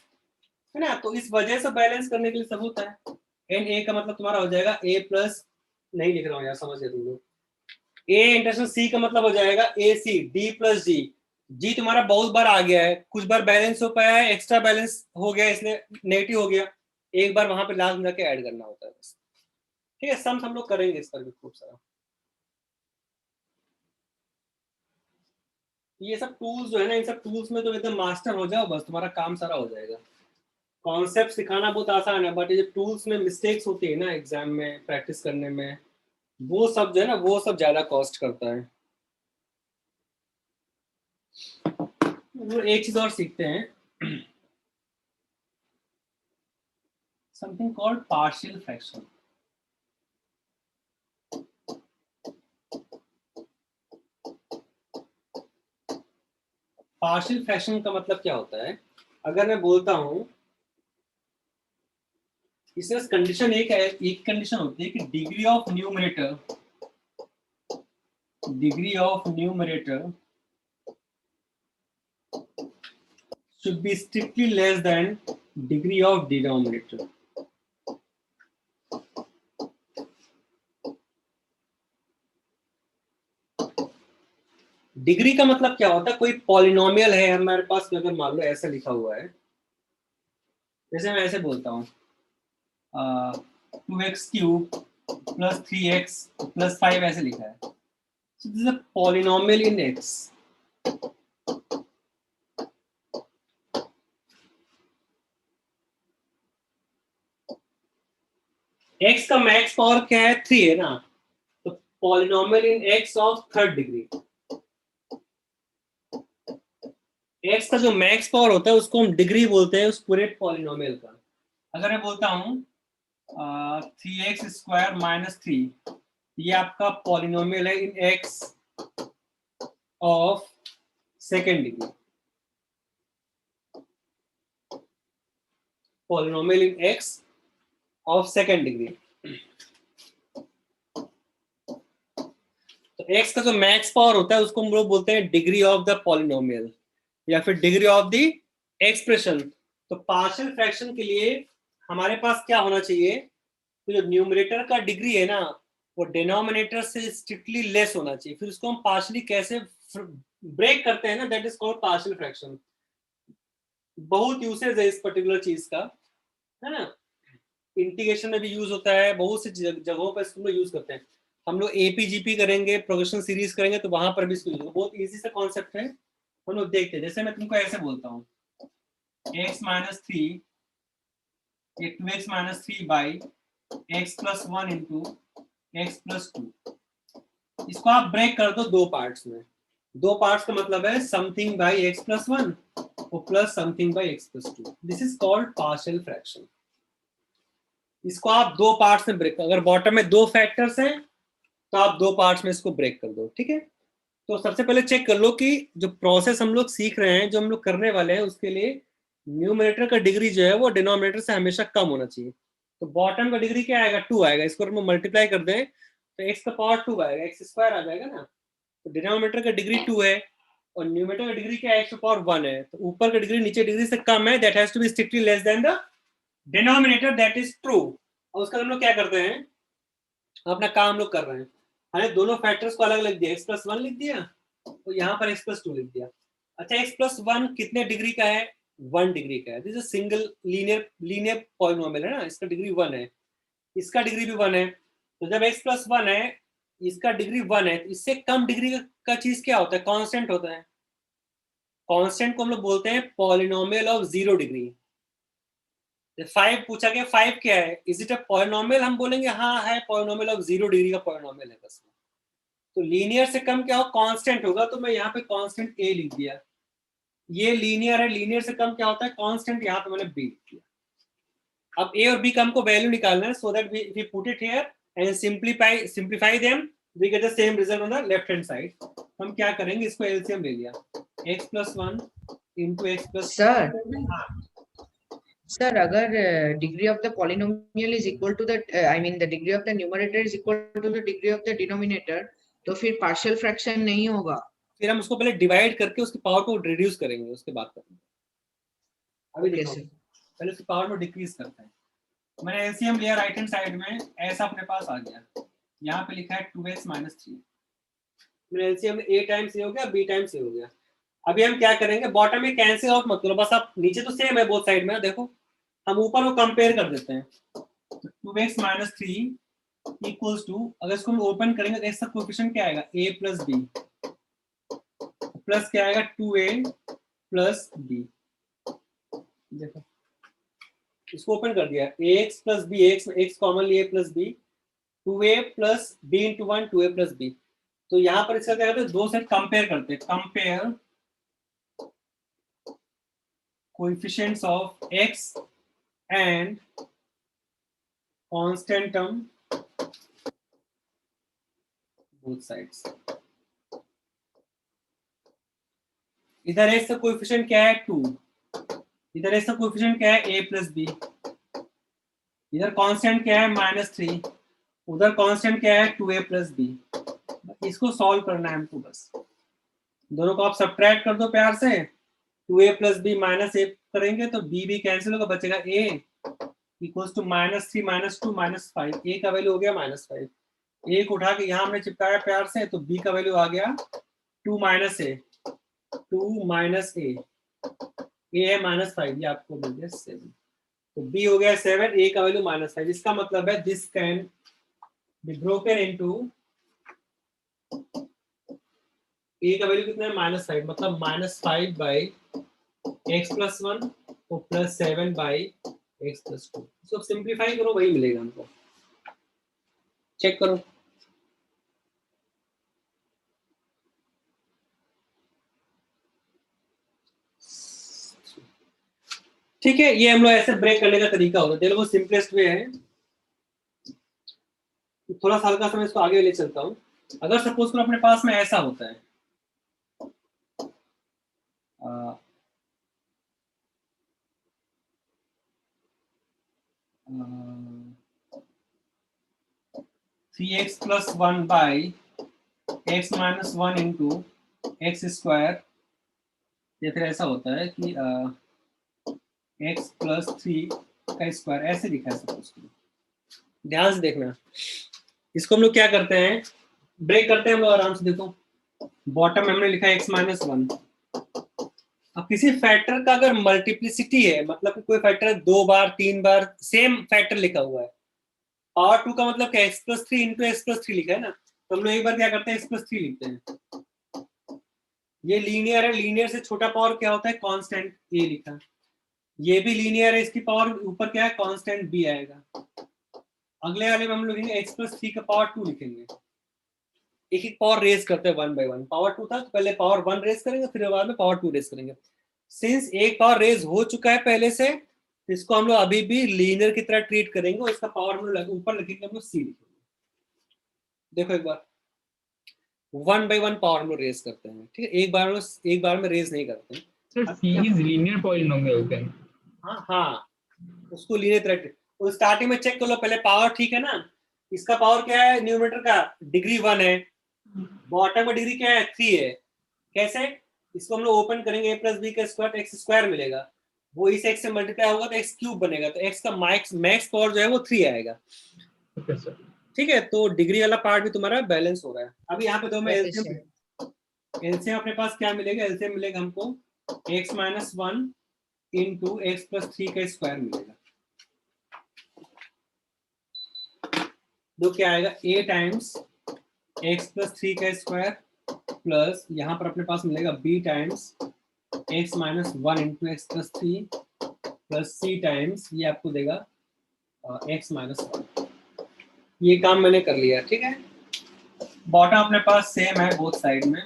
है ना। तो इस वजह से बैलेंस करने के लिए सब होता है। एन ए का मतलब तुम्हारा हो जाएगा ए प्लस, नहीं लिख रहा हूँ यार, समझ गए तुम लोग। ए इंटरसेक्शन सी का मतलब हो जाएगा ए सी डी प्लस जी। जी तुम्हारा बहुत बार आ गया है, कुछ बार बैलेंस हो पाया है, एक्स्ट्रा बैलेंस हो गया इसलिए नेगेटिव हो गया, एक बार वहां पे लास्ट में जाके ऐड करना होता है बस। ठीक है, सम हम लोग करेंगे इस पर भी खूब सारा। ये सब टूल्स जो है ना, इन सब टूल्स में तो एकदम मास्टर हो जाओ, बस तुम्हारा काम सारा हो जाएगा। कॉन्सेप्ट सिखाना बहुत आसान है, बट ये टूल्स में मिस्टेक्स होती है ना एग्जाम में प्रैक्टिस करने में, वो सब जो है ना, वो सब ज्यादा कॉस्ट करता है। एक चीज और सीखते हैं, something called partial fraction. Partial fraction का मतलब क्या होता है, अगर मैं बोलता हूं, इसमें कंडीशन एक कंडीशन होती है कि degree of numerator should be strictly less than degree of denominator। Degree का मतलब क्या होता है, कोई पॉलिनोमियल है हमारे पास, अगर मान लो ऐसा लिखा हुआ है, जैसे मैं ऐसे बोलता हूँ 2x cube plus 3x plus 5 ऐसे लिखा है, so this is a polynomial in x। x का मैक्स पावर क्या है, 3 है ना, तो polynomial in x of 3rd degree. x का जो मैक्स पावर होता है उसको हम डिग्री बोलते हैं उस पूरे पॉलिनोमियल का। अगर मैं बोलता हूँ 3x स्क्वायर माइनस 3, ये आपका पॉलिनोमियल है इन x of 2nd degree. Polynomial in x of 2nd degree. तो x का जो मैक्स पावर होता है उसको हम लोग बोलते हैं डिग्री ऑफ द पॉलिनोमियल या फिर डिग्री ऑफ द एक्सप्रेशन। तो पार्शियल फ्रैक्शन के लिए हमारे पास क्या होना चाहिए, तो जो न्यूमरेटर का डिग्री है ना वो डिनोमिनेटर से स्ट्रिक्टली लेस होना चाहिए, फिर उसको हम पार्शियली कैसे ब्रेक करते हैं ना, that is called partial fraction. बहुत यूसेज है इस पर्टिकुलर चीज का, है ना, इंटीग्रेशन में भी यूज होता है, बहुत सी जगहों पर इसको यूज करते हैं। हम लोग एपीजीपी करेंगे, प्रोग्रेशन सीरीज करेंगे तो वहां पर भी इसको यूज होगा। बहुत इजी सा कॉन्सेप्ट है, हम लोग देखते हैं। जैसे मैं तुमको ऐसे बोलता हूँ x minus 3 2x minus 3 by x plus 1 into x plus 2, इसको आप ब्रेक कर दो दो पार्ट्स में। दो पार्ट्स का मतलब है समथिंग बाई x प्लस 1 और plus something by x plus 2। This is called partial fraction. इसको आप दो पार्ट्स में ब्रेक, अगर बॉटम में दो फैक्टर्स हैं तो आप दो पार्ट्स में इसको ब्रेक कर दो, ठीक है। तो सबसे पहले चेक कर लो कि जो प्रोसेस हम लोग सीख रहे हैं, जो हम लोग करने वाले हैं, उसके लिए न्यूमरेटर का डिग्री जो है वो डिनोमिनेटर से हमेशा कम होना चाहिए। तो बॉटम का डिग्री क्या आएगा, 2 आएगा। इसको हम मल्टीप्लाई कर दें तो x का पावर 2 आएगा, x स्क्वायर आ जाएगा ना। तो डिनोमिनेटर का डिग्री 2 है और न्यूमरेटर का डिग्री क्या है, x का पावर 1 है। तो ऊपर का डिग्री नीचे डिग्री से कम है, that has to be strictly less than the denominator, that is true. और उसका हम लोग क्या करते हैं, अपना काम हम लोग कर रहे हैं। हमने दोनों फैक्टर्स को अलग लिख दिया, x प्लस 1 लिख दिया तो यहाँ पर x प्लस 2 लिख दिया। अच्छा, x प्लस 1 कितने डिग्री का है, 1 डिग्री का है। This is single linear polynomial है ना, इसका डिग्री 1 है, इसका डिग्री भी 1 है। तो जब x प्लस 1 है, इसका डिग्री 1 है, तो इससे कम डिग्री का चीज क्या होता है, कांस्टेंट होता है। कांस्टेंट को हम लोग बोलते हैं पॉलिनोमियल ऑफ 0 डिग्री। 5 पूछा गया, 5 क्या है, इज इट अ पॉलिनोमियल, हम बोलेंगे हाँ है पॉलिनोमियल ऑफ 0 डिग्री का पॉलिनोमियल है बस। तो लीनियर से कम क्या हो, कांस्टेंट होगा। तो मैं यहाँ पे कांस्टेंट a लिख दिया। ये लीनियर है, लीनियर से कम क्या होता है, कांस्टेंट, यहाँ पे मैंने b लिख दिया। अब a और b का हमको वैल्यू निकालना है, so that we put it here and simplify them, we get the same result on the left hand side. हम क्या करेंगे, इसको एलसीएम ले लिया, x plus 1 into x plus. Sir, अगर degree of the polynomial is equal to the, I mean the degree of the numerator is equal to the degree of the denominator, तो फिर partial fraction नहीं होगा। फिर हम उसको पहले divide करके उसकी पावर को रिड्यूस करेंगे, उसके बाद करेंगे। अभी देखो, पहले उसकी पावर को डिक्रीज करते हैं। मैंने एलसीएम लिया राइट हैंड साइड में, ऐसा अपने पास आ गया। यहाँ पे लिखा है 2x माइनस 3। मैंने एलसीएम a टाइम्स ये हो गया, b टाइम्स ये हो गया। अभी हम क्या करेंगे, बॉटम में कैंसिल आउट मत करो, बस आप नीचे तो सेम है बोथ साइड में, देखो हम ऊपर को कंपेयर कर देते हैं। 2x माइनस 3 इक्वल्स टू, अगर इसको हम ओपन करेंगे तो इसका कोएफिशिएंट क्या आएगा, a प्लस b प्लस क्या आएगा 2a प्लस b। देखो इसको ओपन कर दिया, ax plus b, x common लिए plus b, 2a plus b into 1 2a plus b। तो यहाँ पर इसका क्या कहते हैं, दो सेट कंपेयर करते हैं, compare coefficients of x and constant term both sides। इधर x का कोएफिशिएंट क्या है 2, इधर x का कोएफिशिएंट क्या है a प्लस b, इधर कांस्टेंट क्या है -3, उधर कांस्टेंट क्या है 2a प्लस b। इसको सॉल्व करना है हमको, बस दोनों को आप सब्ट्रैक्ट कर दो प्यार से। 2a plus b minus a करेंगे तो b भी कैंसिल होगा, बचेगा a इक्वल्स टू -3 -2 -5। a का वैल्यू हो गया -5। a को उठा के यहाँ हमने चिपकाया प्यार से, तो b का वैल्यू आ गया 2 minus a, 2 minus a, a है -5, ये आपको मिल गया 7। तो b हो गया 7, a का वैल्यू -5। इसका मतलब है this can be broken into, a का वैल्यू कितना है -5, मतलब -5 बाई x प्लस 1 और प्लस 7 बाई x प्लस 2। इसको सिंप्लीफाई करो, वही मिलेगा हमको, चेक करो। ठीक है, ये हम लोग ऐसे ब्रेक करने का तरीका होता है, देखो वो सिंपलेस्ट वे है। थोड़ा सा हल्का सा मैं इसको आगे ले चलता हूँ। अगर सपोज करो अपने पास में ऐसा होता है, three x plus 1 by x minus 1 into x square, या फिर ऐसा होता है कि एक्स प्लस 3 का स्क्वायर, ऐसे लिखा है सपोज करो। ध्यान से देखना, इसको हम लोग क्या करते हैं, ब्रेक करते हैं हम लोग आराम से। देखो बॉटम में हमने लिखा है x-1। अब किसी फैक्टर का अगर मल्टीप्लिसिटी है, मतलब कोई फैक्टर 2 बार 3 बार सेम फैक्टर लिखा हुआ है, पावर 2 का मतलब क्या, x+3 इंटू x+3 लिखा है ना, तो हम लोग एक बार क्या करते हैं x+3 लिखते हैं। ये लीनियर है, लीनियर से छोटा पावर क्या होता है, कांस्टेंट a लिखा। ये भी लीनियर है, इसकी पावर ऊपर क्या है, कांस्टेंट b आएगा। अगले वाले में हम लोग x+3 का पावर 2 लिखेंगे। एक एक पावर रेज करते हैं 1 बाय 1। पावर 2 था तो पहले पावर 1 रेज करेंगे, फिर बाद में पावर 2 रेज करेंगे। सिंस एक पावर रेज हो चुका है पहले से, इसको हम लोग अभी भी लीनियर की तरह ट्रीट करेंगे और इसका पावर हम लोग ऊपर लिखेंगे, हम लोग c लिखेंगे। देखो एक बार 1 बाय 1 पावर हम लोग रेज करते हैं, ठीक है, एक बार में रेज नहीं करते हैं। Sir c is linear polynomial then. हाँ, उसको लीनियर तरह तो स्टार्टिंग में चेक कर लो पहले पावर, ठीक है ना। इसका पावर क्या है, न्यूमरेटर का डिग्री 1 है, बॉटम में डिग्री क्या है, 3 है। कैसे, इसको हम लोग ओपन करेंगे, a + b का स्क्वायर x स्क्वायर मिलेगा, वो इस x से मल्टीप्लाई होगा तो x क्यूब बनेगा, तो x का मैक्स पावर जो है वो 3 आएगा। Okay, sir. ठीक है, तो डिग्री वाला पार्ट भी तुम्हारा बैलेंस हो रहा है। अभी यहाँ पे तो मैं एलसीएम अपने पास क्या मिलेगा, एलसीएम मिलेगा हमको x-1 इंटू x+3 का स्क्वायर मिलेगा। जो क्या आएगा, a टाइम्स x+3 का स्क्वायर प्लस यहाँ पर अपने पास मिलेगा b times x-1 into x+3 plus c times ये आपको देगा x-1। ये काम मैंने कर लिया, ठीक है। बॉटम अपने पास सेम है बोथ साइड में,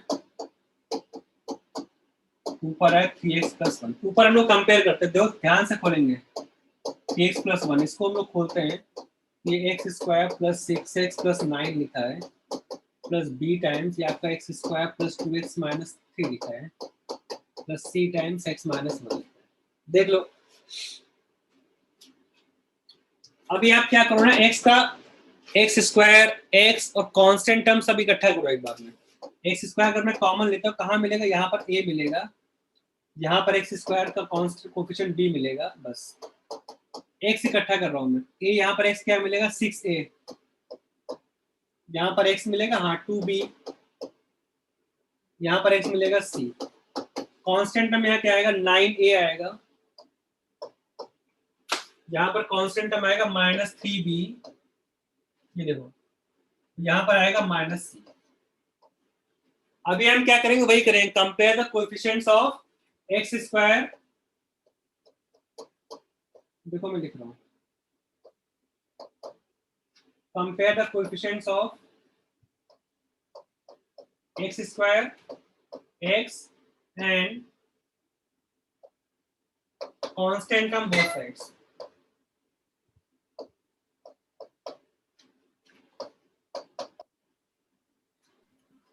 ऊपर है 3x+1। ऊपर हम लोग कंपेयर करते हैं, देखो ध्यान से खोलेंगे 3x+1, इसको हम लोग खोलते हैं, ये x² प्लस 6x प्लस 9 लिखा है प्लस b टाइम्स ये आपका x² प्लस 2x माइनस 3 लिखा है प्लस c टाइम्स x-1। देख लो अभी आप क्या करो ना, x² x और कांस्टेंट टर्म सब इकट्ठा करो एक बार में। x² अगर मैं कॉमन लेता हूँ कहाँ मिलेगा, यहाँ पर a मिलेगा, यहाँ पर x² का कांस्टेंट कोफिशिएंट b मिलेगा, बस x इकट्ठा कर रहा हूँ मैं। a यहाँ पर x क्या मिलेगा, 6a, यहाँ पर x मिलेगा हाँ 2b, यहाँ पर x मिलेगा c, कांस्टेंट टर्म यहाँ क्या आएगा 9a आएगा, यहाँ पर कांस्टेंट टर्म आएगा -3b, ये देखो यहाँ पर आएगा -c। अभी हम क्या करेंगे, वही करेंगे, compare the coefficients of x², देखो मैं लिख रहा हूँ, compare the coefficients of x² x and constant on both sides।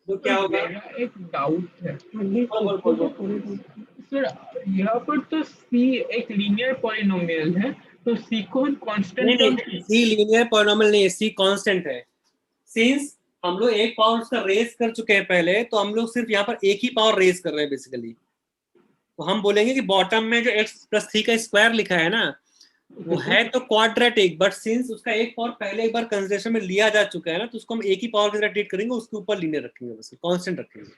तो क्या होगा, एक डाउट है सर, यहाँ पर तो c एक लीनियर पॉलिनोमियल है, तो c को कांस्टेंट नहीं, c लीनियर पॉलिनोमियल नहीं है, c कांस्टेंट है। सिंस हम लोग एक पावर उसका रेज कर चुके हैं पहले, तो हम लोग सिर्फ यहाँ पर एक ही पावर रेज कर रहे हैं बेसिकली। तो हम बोलेंगे कि बॉटम में जो x+3 का स्क्वायर लिखा है ना, वो है तो क्वाड्रेटिक, बट सिंस उसका एक पावर पहले एक बार कंसिडरेशन में लिया जा चुका है ना, तो उसको हम एक ही पावर की तरह ट्रीट करेंगे, उसके ऊपर लीनियर रखेंगे, बस कांस्टेंट रखेंगे।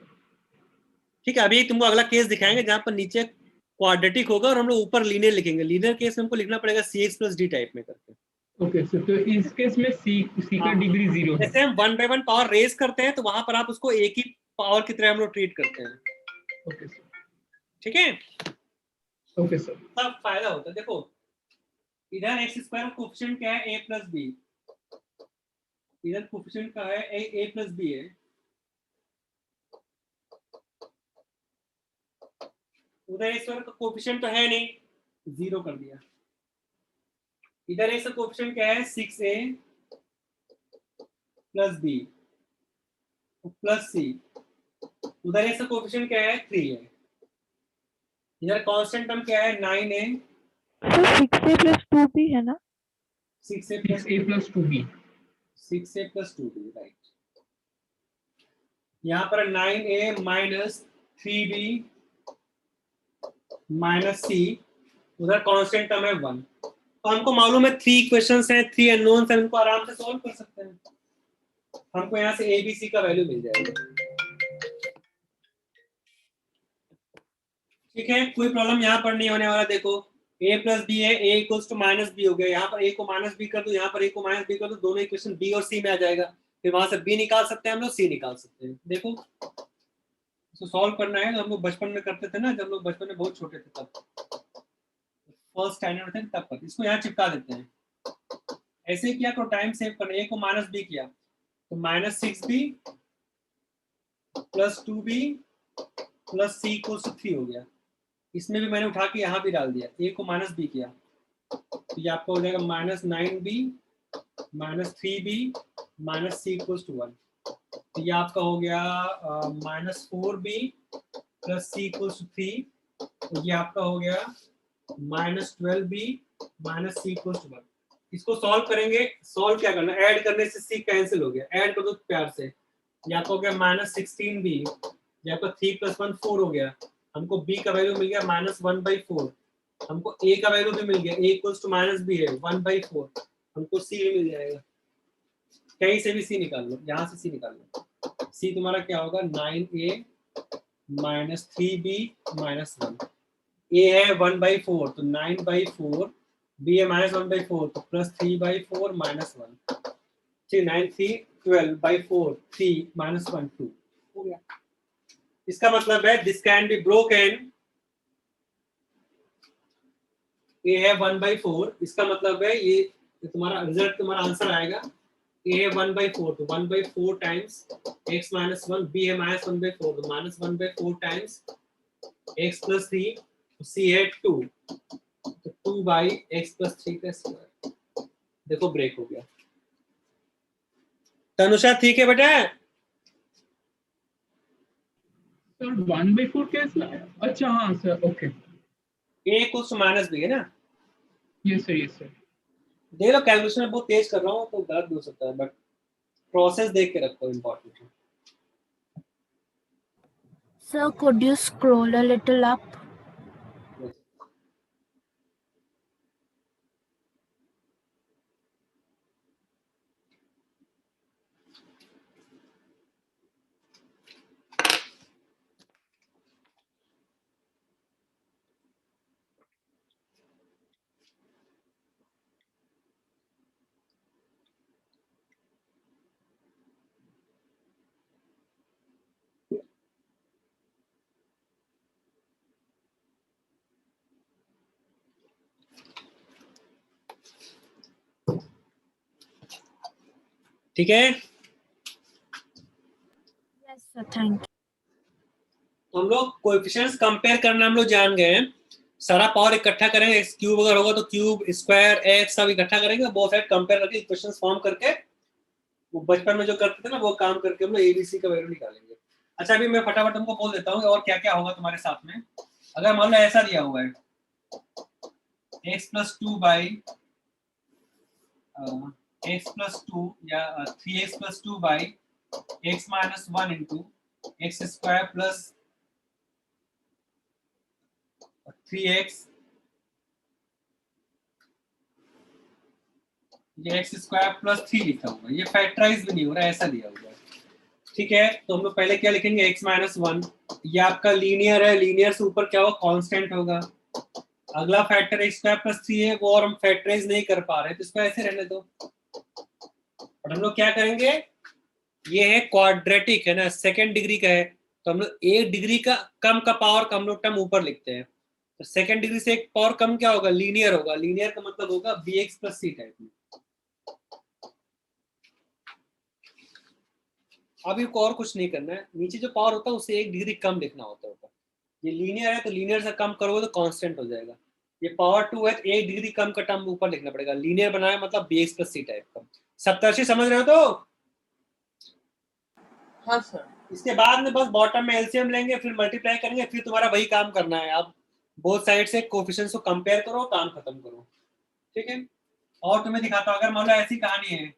ठीक है, अभी तुमको अगला केस दिखाएंगे जहां पर नीचे क्वाड्रेटिक होगा और हम लोग ऊपर लीनियर लिखेंगे। लीनियर केस में हमको लिखना पड़ेगा cx+d टाइप में करके। ओके सर, तो इस केस में c का डिग्री 0 है। जैसे हम 1 बाय 1 पावर रेज करते हैं तो वहां पर आप उसको एक ही पावर की तरह हम लोग ट्रीट करते हैं। ओके सर, ठीक है, ओके सर, सब फायदा होता है। देखो इधर x² कोएफिशिएंट क्या है, a + b, इधर कोएफिशिएंट का है a + b है, उधर x² का कोएफिशिएंट तो है नहीं, 0 कर दिया। इधर x का कोएफिशिएंट क्या है, 6a + b प्लस c, उधर x का कोएफिशिएंट क्या है, 3 है। इधर कांस्टेंट टर्म क्या है, 9a, सर 6a + 2b है ना, 6a + 2b, 6a + 2b, right. यहाँ पर 9a minus 3b minus c, उधर कांस्टेंट टर्म है 1, तो हमको मालूम है 3 इक्वेशंस हैं, 3 अननोन्स हैं, इनको आराम से सॉल्व कर सकते हैं। हमको यहाँ से ABC का वैल्यू मिल जाएगा। ठीक है, कोई प्रॉब्लम यहाँ पर नहीं होने वाला। देखो a प्लस बी है, a equals to minus b हो गया। यहाँ पर a को माइनस बी कर दो, यहाँ पर a को माइनस बी कर दो, दोनों इक्वेशन b और c में आ जाएगा। फिर वहां से b निकाल सकते हैं हम लोग, c निकाल सकते हैं। देखो इसको सॉल्व करना है तो हम लोग बचपन में करते थे ना, जब लोग बचपन में बहुत छोटे थे तब, फर्स्ट स्टैंडर्ड थे तब पर। इसको यहाँ चिपका देते हैं। ऐसे किया तो टाइम सेव करना। a को माइनस बी किया तो -6b plus 2b plus c equals to 3 हो गया। इसमें भी मैंने उठा के यहाँ भी डाल दिया। a को माइनस बी किया तो ये आपका हो जाएगा -9b minus 3b minus c equals to 1। तो ये आपका हो गया -4b plus c equals to 3। तो ये आपका हो गया -12b minus c equals to 1। इसको सॉल्व करेंगे। सॉल्व क्या करना, ऐड करने से c कैंसिल हो गया, ऐड कर दो प्यार से। ये आपका हो गया -16b, ये आपका 3 + 1 4 हो गया। हमको b का वैल्यू मिल गया -1/4। हमको a का वैल्यू भी मिल गया, a इक्वल्स टू -b है 1/4। हमको c भी मिल जाएगा। कहीं से भी c निकाल लो, यहाँ से c निकाल लो। c तुम्हारा क्या होगा 9a minus 3b minus 1। a है 1/4 तो 9/4, b है -1/4 तो प्लस 3/4 माइनस 1। ठीक, 9 3 12/4 3 -1 2 हो गया। इसका मतलब है this can be broken. a है 1/4, इसका मतलब है ये तुम्हारा रिजल्ट, तुम्हारा आंसर आएगा a है 1/4 तो 1/4 टाइम्स x माइनस 1, b है -1/4 तो -1/4 टाइम्स x प्लस 3, c है 2 तो 2/x प्लस 3 का स्क्वायर। देखो ब्रेक हो गया। तनुषा ठीक है बेटा? सर 1/4 कैसे आया? अच्छा हाँ sir, okay. a equals to -b है ना? Yes sir, yes sir. देख लो कैलकुलेशन में बहुत तेज कर रहा हूँ तो गलत हो सकता है, बट प्रोसेस देख के रखो, इम्पोर्टेंट है। Sir, could you scroll a little up? ठीक है, Yes, sir. Thank you. तो हम लोग कोएफिशिएंट्स कंपेयर करना हम लोग जान गए हैं। सारा पावर इकट्ठा करेंगे, एक्स क्यूब अगर होगा तो क्यूब स्क्वायर एक्स सब इकट्ठा करेंगे, बहुत सारे कंपेयर करके इक्वेशंस फॉर्म करके, वो बचपन में जो करते थे ना वो काम करके हम लोग एबीसी का वैल्यू निकालेंगे। अच्छा अभी मैं फटाफट तुमको बोल देता हूँ और क्या क्या होगा तुम्हारे साथ में। अगर मान लो ऐसा दिया हुआ है x plus 2 by x plus 2 या 3x plus 2 by x minus 1 into x square plus 3x, ये एक्स स्क्वायर प्लस 3 लिखा हुआ है, ये फैक्टराइज भी नहीं हो रहा है, ऐसा दिया हुआ है। ठीक है, तो हम लोग पहले क्या लिखेंगे x माइनस 1, ये आपका लीनियर है, लीनियर से ऊपर क्या होगा कांस्टेंट होगा। अगला फैक्टर x स्क्वायर प्लस 3 है, वो और हम फैक्टराइज नहीं कर पा रहे तो इसको ऐसे रहने दो। और हम लोग क्या करेंगे, ये है क्वाड्रेटिक है ना, सेकेंड डिग्री का है, तो हम लोग 1 डिग्री का कम का पावर का हम लोग टर्म ऊपर लिखते हैं। तो सेकेंड डिग्री से एक पावर कम क्या होगा, लीनियर होगा। लीनियर का मतलब होगा bx प्लस c टाइप में। अभी को और कुछ नहीं करना है, नीचे जो पावर होता है उसे 1 डिग्री कम लिखना होता है ऊपर। ये लीनियर है तो लीनियर से कम करोगे तो कांस्टेंट हो जाएगा। ये पावर 2 है तो 1 डिग्री कम का टर्म ऊपर लिखना पड़ेगा। लीनियर बनाया मतलब bx प्लस c टाइप का। सप्तर्षि समझ रहे हो? तो हाँ सर। इसके बाद में बस बॉटम में एलसीएम लेंगे, फिर मल्टीप्लाई करेंगे, फिर तुम्हारा वही काम करना है। आप बोथ साइड से कोएफिशिएंट्स को कंपेयर करो, काम खत्म करो। ठीक है, और तुम्हें दिखाता हूँ। अगर मान लो ऐसी कहानी है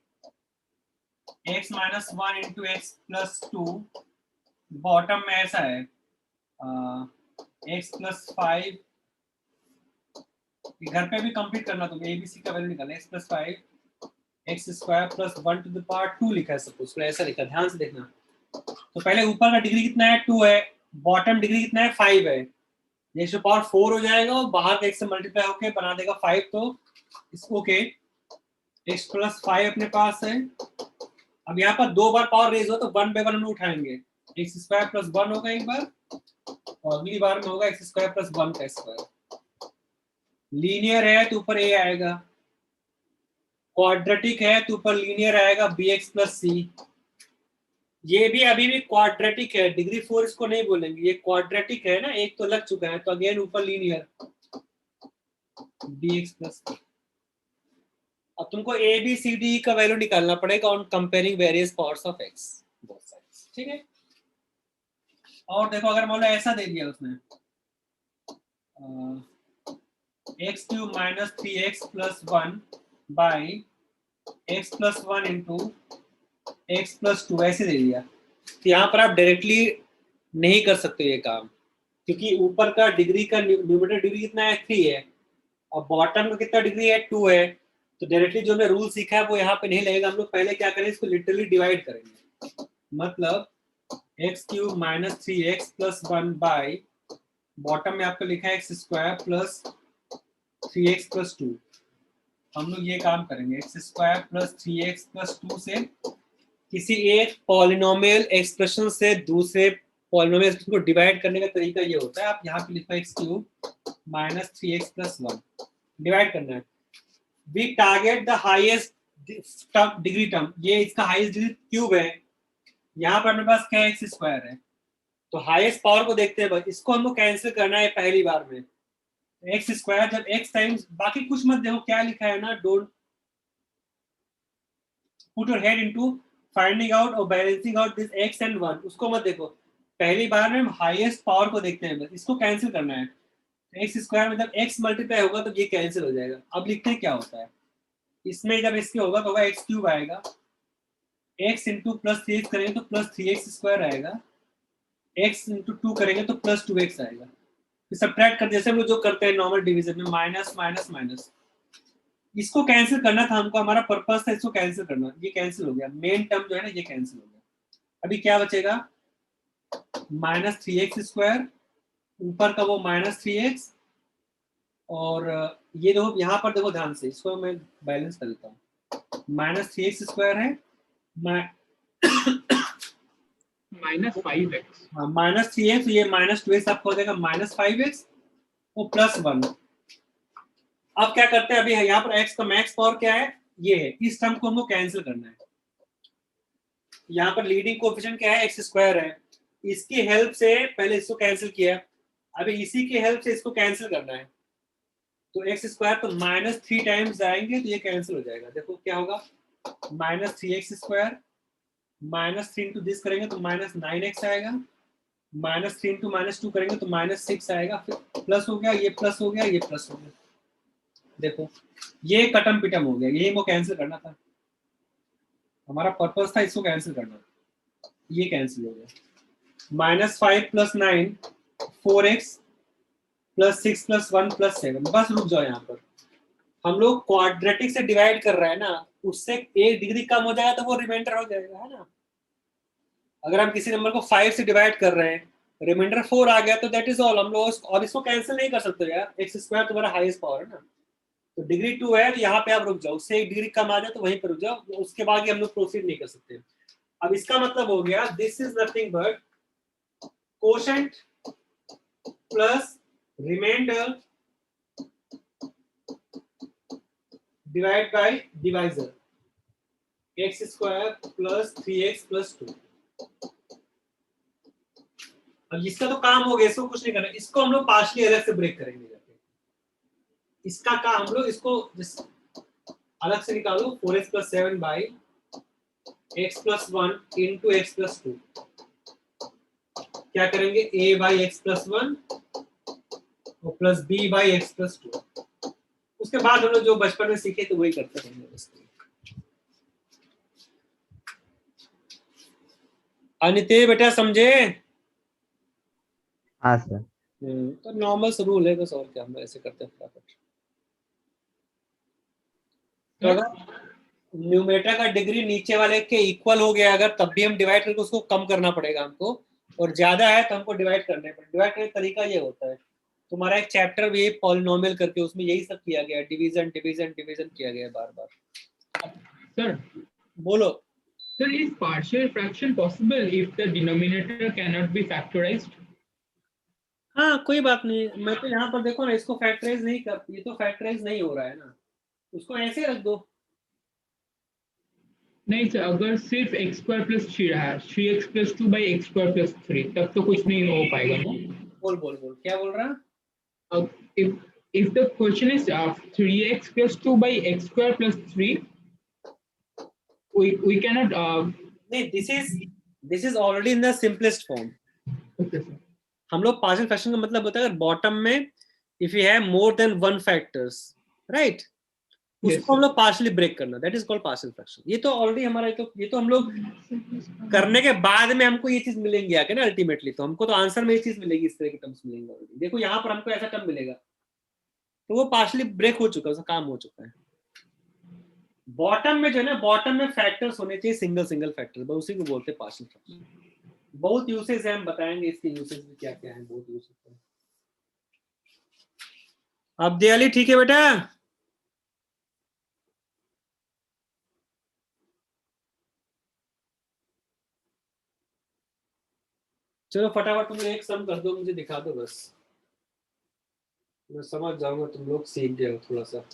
x minus 1 into x plus 2, bottom में ऐसा है x प्लस 5 ये घर पे भी कंप्लीट करना, तुम ABC का वैल्यू निकालना, x + 5 x² + 1 to the power 2 लिखा है सपोज, तो ऐसा लिखा, ध्यान से देखना। तो पहले ऊपर का डिग्री कितना है 2 है, बॉटम डिग्री कितना है 5 है, ये टू पावर 4 हो जाएगा और बाहर का x से मल्टीप्लाई होके बना देगा 5, तो इसको के x + 5 अपने पास है। अब यहाँ पर 2 बार पावर रेज हो तो 1 by 1 हम उठाएंगे, x² + 1 होगा एक बार और अगली बार में होगा x² + 1 का स्क्वायर। लीनियर है तो ऊपर a आएगा, क्वाड्रेटिक है तो ऊपर लीनियर आएगा bx + c। ये भी अभी भी क्वाड्रेटिक है, डिग्री 4 इसको नहीं बोलेंगे, ये क्वाड्रेटिक है ना, एक तो लग चुका है तो अगेन ऊपर लीनियर bx + c। अब तुमको a b c d का वैल्यू निकालना पड़ेगा on comparing various powers of x both sides, ठीक है। और देखो अगर मान लो ऐसा दे दिया उसने x³ - 3x + 1 by x + 1 into x + 2 ऐसे दे दिया, तो यहाँ पर आप डायरेक्टली नहीं कर सकते ये काम, क्योंकि ऊपर का डिग्री का न्यूमरेटर डिग्री कितना है 3 है और बॉटम का कितना डिग्री है 2 है, तो डायरेक्टली जो हमने रूल सीखा है वो यहाँ पे नहीं लगेगा। हम लोग पहले क्या करेंगे, इसको लिटरली डिवाइड करेंगे, मतलब x³ - 3x + 1 by बॉटम में आपको लिखा है x² + 3x + 2। हम लोग ये काम करेंगे, x² + 3x + 2 से किसी एक पॉलिनोमियल एक्सप्रेशन से दूसरे पॉलिनोमियल एक्सप्रेशन को डिवाइड करने का तरीका ये होता है, आप यहाँ पे लिखो x³ - 3x + 1 डिवाइड करना है। We target the highest degree term, ये इसका हाईएस्ट डिग्री क्यूब है, यहाँ पर मेरे पास क्या है x² है, तो हाईएस्ट पावर को देखते हैं, बस इसको हमको कैंसिल करना है पहली बार में। x² जब x टाइम्स, बाकी कुछ मत देखो क्या लिखा है ना, don't put your head into finding out और balancing out this x and 1, उसको मत देखो, पहली बार में हम हाईएस्ट पावर को देखते हैं, बस इसको कैंसिल करना है। x² में जब x मल्टीप्लाई होगा तो ये कैंसिल हो जाएगा। अब लिखते हैं क्या होता है, इसमें जब इसके होगा तो होगा x³ आएगा, x into +3x करेंगे तो +3x² आएगा, x into 2 करेंगे तो +2x आएगा। फिर सब्ट्रैक्ट कर, जैसे हम लोग जो करते हैं नॉर्मल डिवीजन में, माइनस माइनस माइनस, इसको कैंसिल करना था हमको, हमारा पर्पस था इसको कैंसिल करना, ये कैंसिल हो गया, मेन टर्म जो है ना ये कैंसिल हो गया। अभी क्या बचेगा, -3x², ऊपर का वो -3x, और ये देखो यहाँ पर देखो ध्यान से, इसको मैं बैलेंस कर लेता हूँ, -3x² है, -5x, हाँ -3x, ये -2x आपको हो जाएगा -5x वो +1। अब क्या करते हैं, अभी यहाँ पर x का मैक्स पावर क्या है, ये है, इस टर्म को हमको कैंसिल करना है। यहाँ पर लीडिंग कोएफिशिएंट क्या है, x² है, इसकी हेल्प से पहले इसको कैंसिल किया, अभी इसी की हेल्प से इसको कैंसिल करना है, तो x² तो -3 टाइम्स जाएंगे तो ये कैंसिल हो जाएगा। देखो क्या होगा, -3x² -3 इंटू दिस करेंगे तो -9x आएगा, -3 इंटू -2 करेंगे तो -6 आएगा, फिर प्लस हो गया, ये प्लस हो गया, ये प्लस हो गया। देखो ये कटम पिटम हो गया, यही वो कैंसिल करना था, हमारा पर्पस था इसको कैंसिल करना, ये कैंसिल हो गया। -5 + 9 4x + 6 + 1 + 7, बस रुक जाओ, यहाँ पर हम लोग क्वाड्रेटिक से डिवाइड कर रहे हैं ना, उससे 1 डिग्री कम हो जाएगा तो वो रिमाइंडर हो जाएगा, है ना। अगर हम किसी नंबर को 5 से डिवाइड कर रहे हैं, रिमाइंडर 4 आ गया तो दैट इज ऑल, हम लोग और इसको कैंसिल नहीं कर सकते यार, x² तुम्हारा हाईएस्ट पावर है ना, तो डिग्री 2 है तो यहाँ पे आप रुक जाओ, उससे 1 डिग्री कम आ जाए तो वहीं पर रुक जाओ, उसके बाद ही हम लोग प्रोसीड नहीं कर सकते। अब इसका मतलब हो गया, this is nothing but quotient plus remainder divide by divisor, x² + 3x + 2। अब इसका तो काम हो गया, इसको कुछ नहीं करना, इसको हम लोग पार्शियली अलग से ब्रेक करेंगे जाके, इसका काम हम लोग इसको अलग से निकालो, 4x + 7 by x + 1 into x + 2, क्या करेंगे, a by x + 1 और प्लस b by x + 2। उसके बाद हम लोग जो बचपन में सीखे तो वही करते रहेंगे। अनिते बेटा समझे? हाँ सर। तो नॉर्मल सा रूल है बस, और क्या, हम ऐसे करते हैं फटाफट। तो अगर न्यूमरेटर का डिग्री नीचे वाले के इक्वल हो गया अगर, तब भी हम डिवाइड करके उसको कम करना पड़ेगा हमको, और ज्यादा है तो हमको डिवाइड करने पड़ेगा। डिवाइड करने का तरीका ये होता है, तुम्हारा एक चैप्टर भी पॉलिनोमियल करके, उसमें यही सब किया गया, डिवीजन डिवीजन डिवीजन किया गया बार बार। सर बोलो। Sir, is partial fraction possible if the denominator cannot be factorized? हाँ कोई बात नहीं, मैं तो यहाँ पर देखो ना, इसको फैक्टराइज नहीं कर, ये तो फैक्टराइज नहीं हो रहा है ना, उसको ऐसे रख दो। नहीं सर, अगर सिर्फ x स्क्वायर प्लस 3 रहा है, 3x plus 2 by x square plus 3, तब तो कुछ नहीं हो पाएगा ना। बोल बोल बोल, क्या बोल रहा? अब if the question is 3x plus 2 by x square plus 3, we cannot नहीं, this is already in the simplest form. okay sir. हम लोग पार्शियल फ्रैक्शन का मतलब होता है अगर बॉटम में if you have more than one factors, right, उसको हम लोग पार्शियली ब्रेक करना, that is called partial fraction. ये तो ऑलरेडी हमारा, ये तो हम लोग करने के बाद में हमको ये चीज मिलेंगी आगे ना, अल्टीमेटली तो हमको तो आंसर में ये चीज मिलेगी, इस तरह के टर्म्स मिलेंगे ऑलरेडी। देखो यहाँ पर हमको ऐसा टर्म मिलेगा, तो वो पार्शियली ब्रेक हो चुका है, उसका काम हो चुका है। बॉटम में जो है ना, बॉटम में फैक्टर्स होने चाहिए सिंगल सिंगल फैक्टर, उसी को बोलते हैं पार्शियल फ्रैक्शन। बहुत यूसेज है, हम बताएंगे इसके यूसेज भी क्या क्या है, बहुत यूसेज है। अब दयाली ठीक है बेटा? चलो फटाफट तुम लोग एक सम कर दो, मुझे दिखा दो बस, मैं समझ जाऊंगा तुम लोग सीख गए हो थोड़ा सा।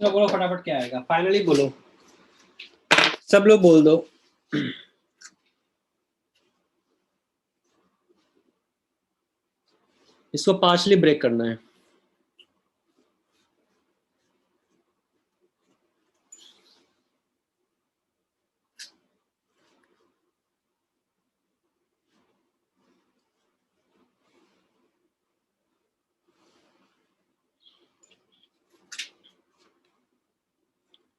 चलो बोलो फटाफट क्या आएगा, फाइनली बोलो, सब लोग बोल दो। इसको पार्शली ब्रेक करना है।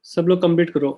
सब लोग कंप्लीट करो।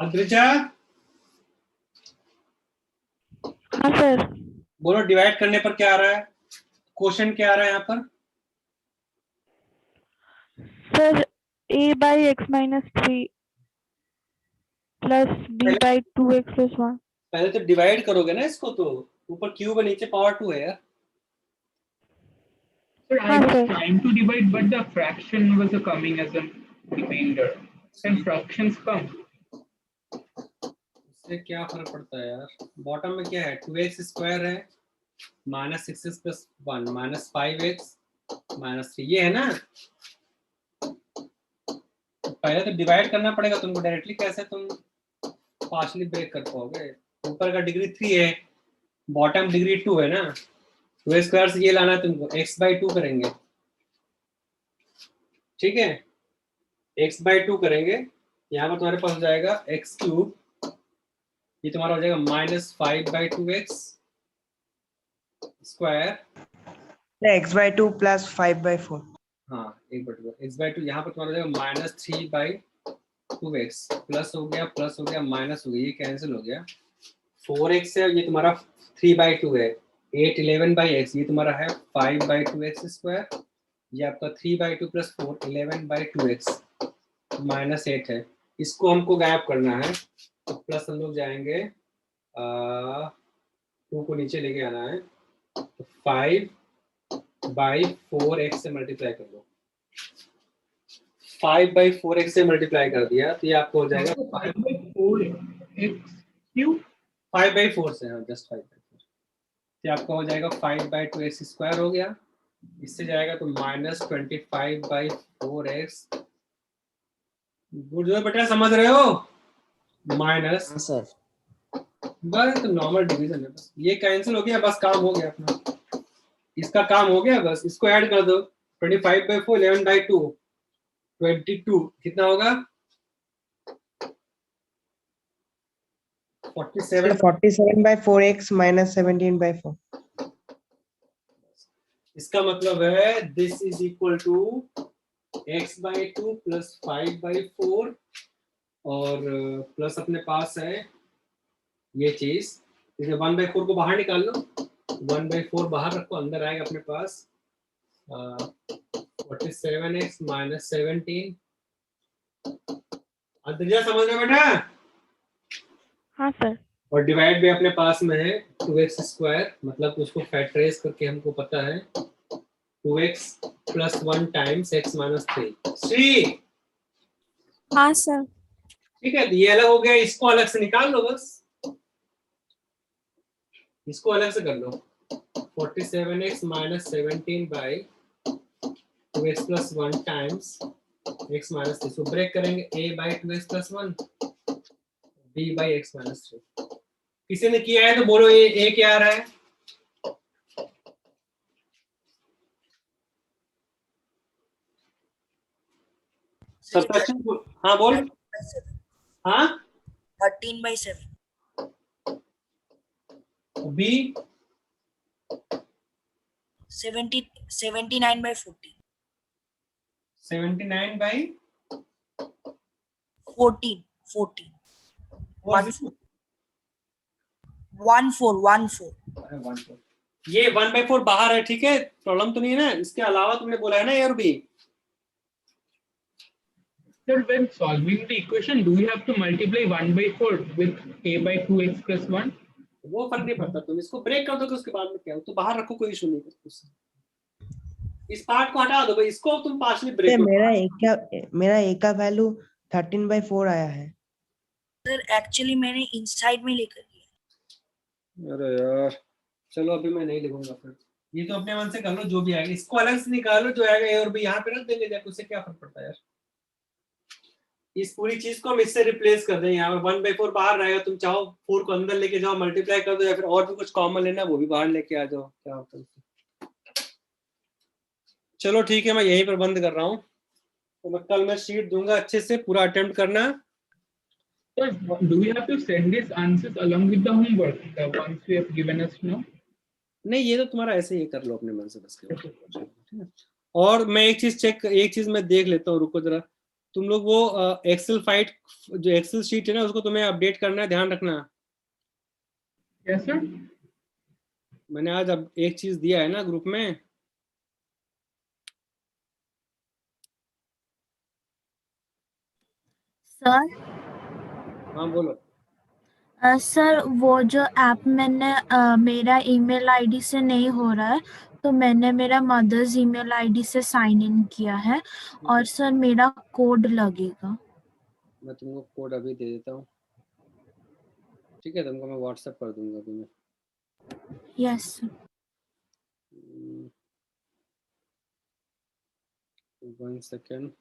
अद्रिजा हाँ सर। बोलो डिवाइड करने पर क्या आ रहा है, क्वेश्चन क्या आ रहा है यहाँ पर? Sir a by x minus 3 plus b by 2x plus 1. पहले तो डिवाइड करोगे ना इसको, तो ऊपर क्यूब है नीचे पावर 2 है यार। Sir, I हाँ, was sir. trying to divide, but the fraction was coming as a remainder. And fractions come. इससे क्या फर्क पड़ता है यार? बॉटम में क्या है, 2x स्क्वायर है minus 6x plus 1 minus 5x minus 3, ये है ना। पहले तो डिवाइड करना पड़ेगा तुमको डायरेक्टली, कैसे तुम पार्शियली ब्रेक कर पाओगे? ऊपर का डिग्री 3 है, बॉटम डिग्री 2 है ना, 2 स्क्वायर से ये लाना है तुमको, x/2 करेंगे, ठीक है, x/2 करेंगे, यहाँ पर तुम्हारे पास हो जाएगा x³ ये तुम्हारा हो जाएगा minus 5/2x square x/2 plus 5/4। हाँ 1/2 x/2, यहाँ पर तुम्हारा हो जाएगा माइनस 3/2x प्लस हो गया माइनस हो गया, ये कैंसिल हो गया, 4x है, ये तुम्हारा 3/2 है, 8/11/x ये तुम्हारा है 5/2x स्क्वायर, ये आपका 3/2 प्लस 4 11/2x माइनस 8 है, इसको हमको गायब करना है, तो प्लस हम लोग जाएंगे 2 को नीचे लेके आना है, तो 5/4x से मल्टीप्लाई कर लो, 5/4x से मल्टीप्लाई कर दिया तो ये आपको हो जाएगा 5/4 से, हाँ जस्ट 5/4, तो आपको हो जाएगा 5/2x स्क्वायर हो गया, इससे जाएगा तो माइनस 25/4x, गुड बेटा समझ रहे हो, माइनस सर बस, तो नॉर्मल डिवीजन है, बस ये कैंसिल हो गया, बस काम हो गया अपना, इसका काम हो गया, बस इसको ऐड कर दो, 25/4 11/2 22 कितना होगा 47/4x minus 17/4। इसका मतलब है this is equal to x/2 plus 5/4 और प्लस अपने पास है ये चीज, इसे 1/4 को बाहर निकाल लो, 1/4 बाहर रखो, अंदर आएगा अपने पास 47x माइनस 17। अंतरिया समझ रहे हो बेटा? हाँ सर। और डिवाइड भी अपने पास में है 2x स्क्वायर, मतलब उसको फैक्टराइज करके हमको पता है 2x plus 1 times x minus 3। Shri हाँ सर। ठीक है, ये अलग हो गया, इसको अलग से निकाल लो, बस इसको अलग से कर लो, 47x minus 17 by 2x plus 1 times x minus 3, इसको ब्रेक करेंगे a/2x प्लस 1 b/x माइनस 3। किसी ने किया है तो बोलो ये a क्या आ रहा है? सब्ट्रैक्शन, हाँ बोल, हाँ 13/7 b 79/14 79 बाई 14 14 ये 1/4 बाहर है, ठीक है, प्रॉब्लम तो नहीं है ना, इसके अलावा तुमने बोला है ना a और b। Sir, when solving the equation, do we have to multiply 1/4 with a/2x plus 1? वो फर्क नहीं पड़ता, तुम इसको ब्रेक कर दो कि उसके बाद में क्या हो, तो बाहर रखो, कोई इशू नहीं है उससे, इस पार्ट को हटा दो भाई, इसको तुम पार्शियली ब्रेक करो। मेरा a का वैल्यू 13/4 आया है सर, एक्चुअली मैंने इनसाइड में लेकर किया। अरे यार चलो अभी मैं नहीं लिखूंगा, फिर ये तो अपने मन से कर लो, जो भी आएगा इसको अलग से निकालो, जो आएगा a और b यहाँ पे रख देंगे, जाके उससे क्या फर्क पड़ता है यार, इस पूरी चीज को हम इससे रिप्लेस कर दें, यहाँ पे 1/4 बाहर रहेगा, तुम चाहो 4 को अंदर लेके जाओ, मल्टीप्लाई कर दो, या फिर और भी कुछ कॉमन लेना वो भी बाहर लेके आ जाओ, क्या होता है। चलो ठीक है, मैं यहीं पर बंद कर रहा हूँ, तो मैं कल मैं शीट दूंगा, अच्छे से पूरा अटेम्प्ट करना। Sir, do we have to send these answers along with the homework once you have given us now? नहीं, ये तो तुम्हारा ऐसे ही कर लो अपने मन से बस के। और मैं एक चीज मैं देख लेता हूँ, रुको जरा, तुम लोग वो एक्सेल फाइट जो एक्सेल शीट है ना उसको तुम्हें अपडेट करना है, ध्यान रखना। Yes sir. मैंने आज अब एक चीज दिया है ना ग्रुप में। सर हाँ बोलो। सर वो जो ऐप मैंने मेरा ईमेल आईडी से नहीं हो रहा है, तो मैंने मेरा मदर्स ईमेल आईडी से साइन इन किया है, और सर मेरा कोड लगेगा। मैं तुमको कोड अभी दे देता हूँ, ठीक है? तुमको मैं व्हाट्सएप कर दूंगा तुम्हें। Yes sir. 1 सेकेंड।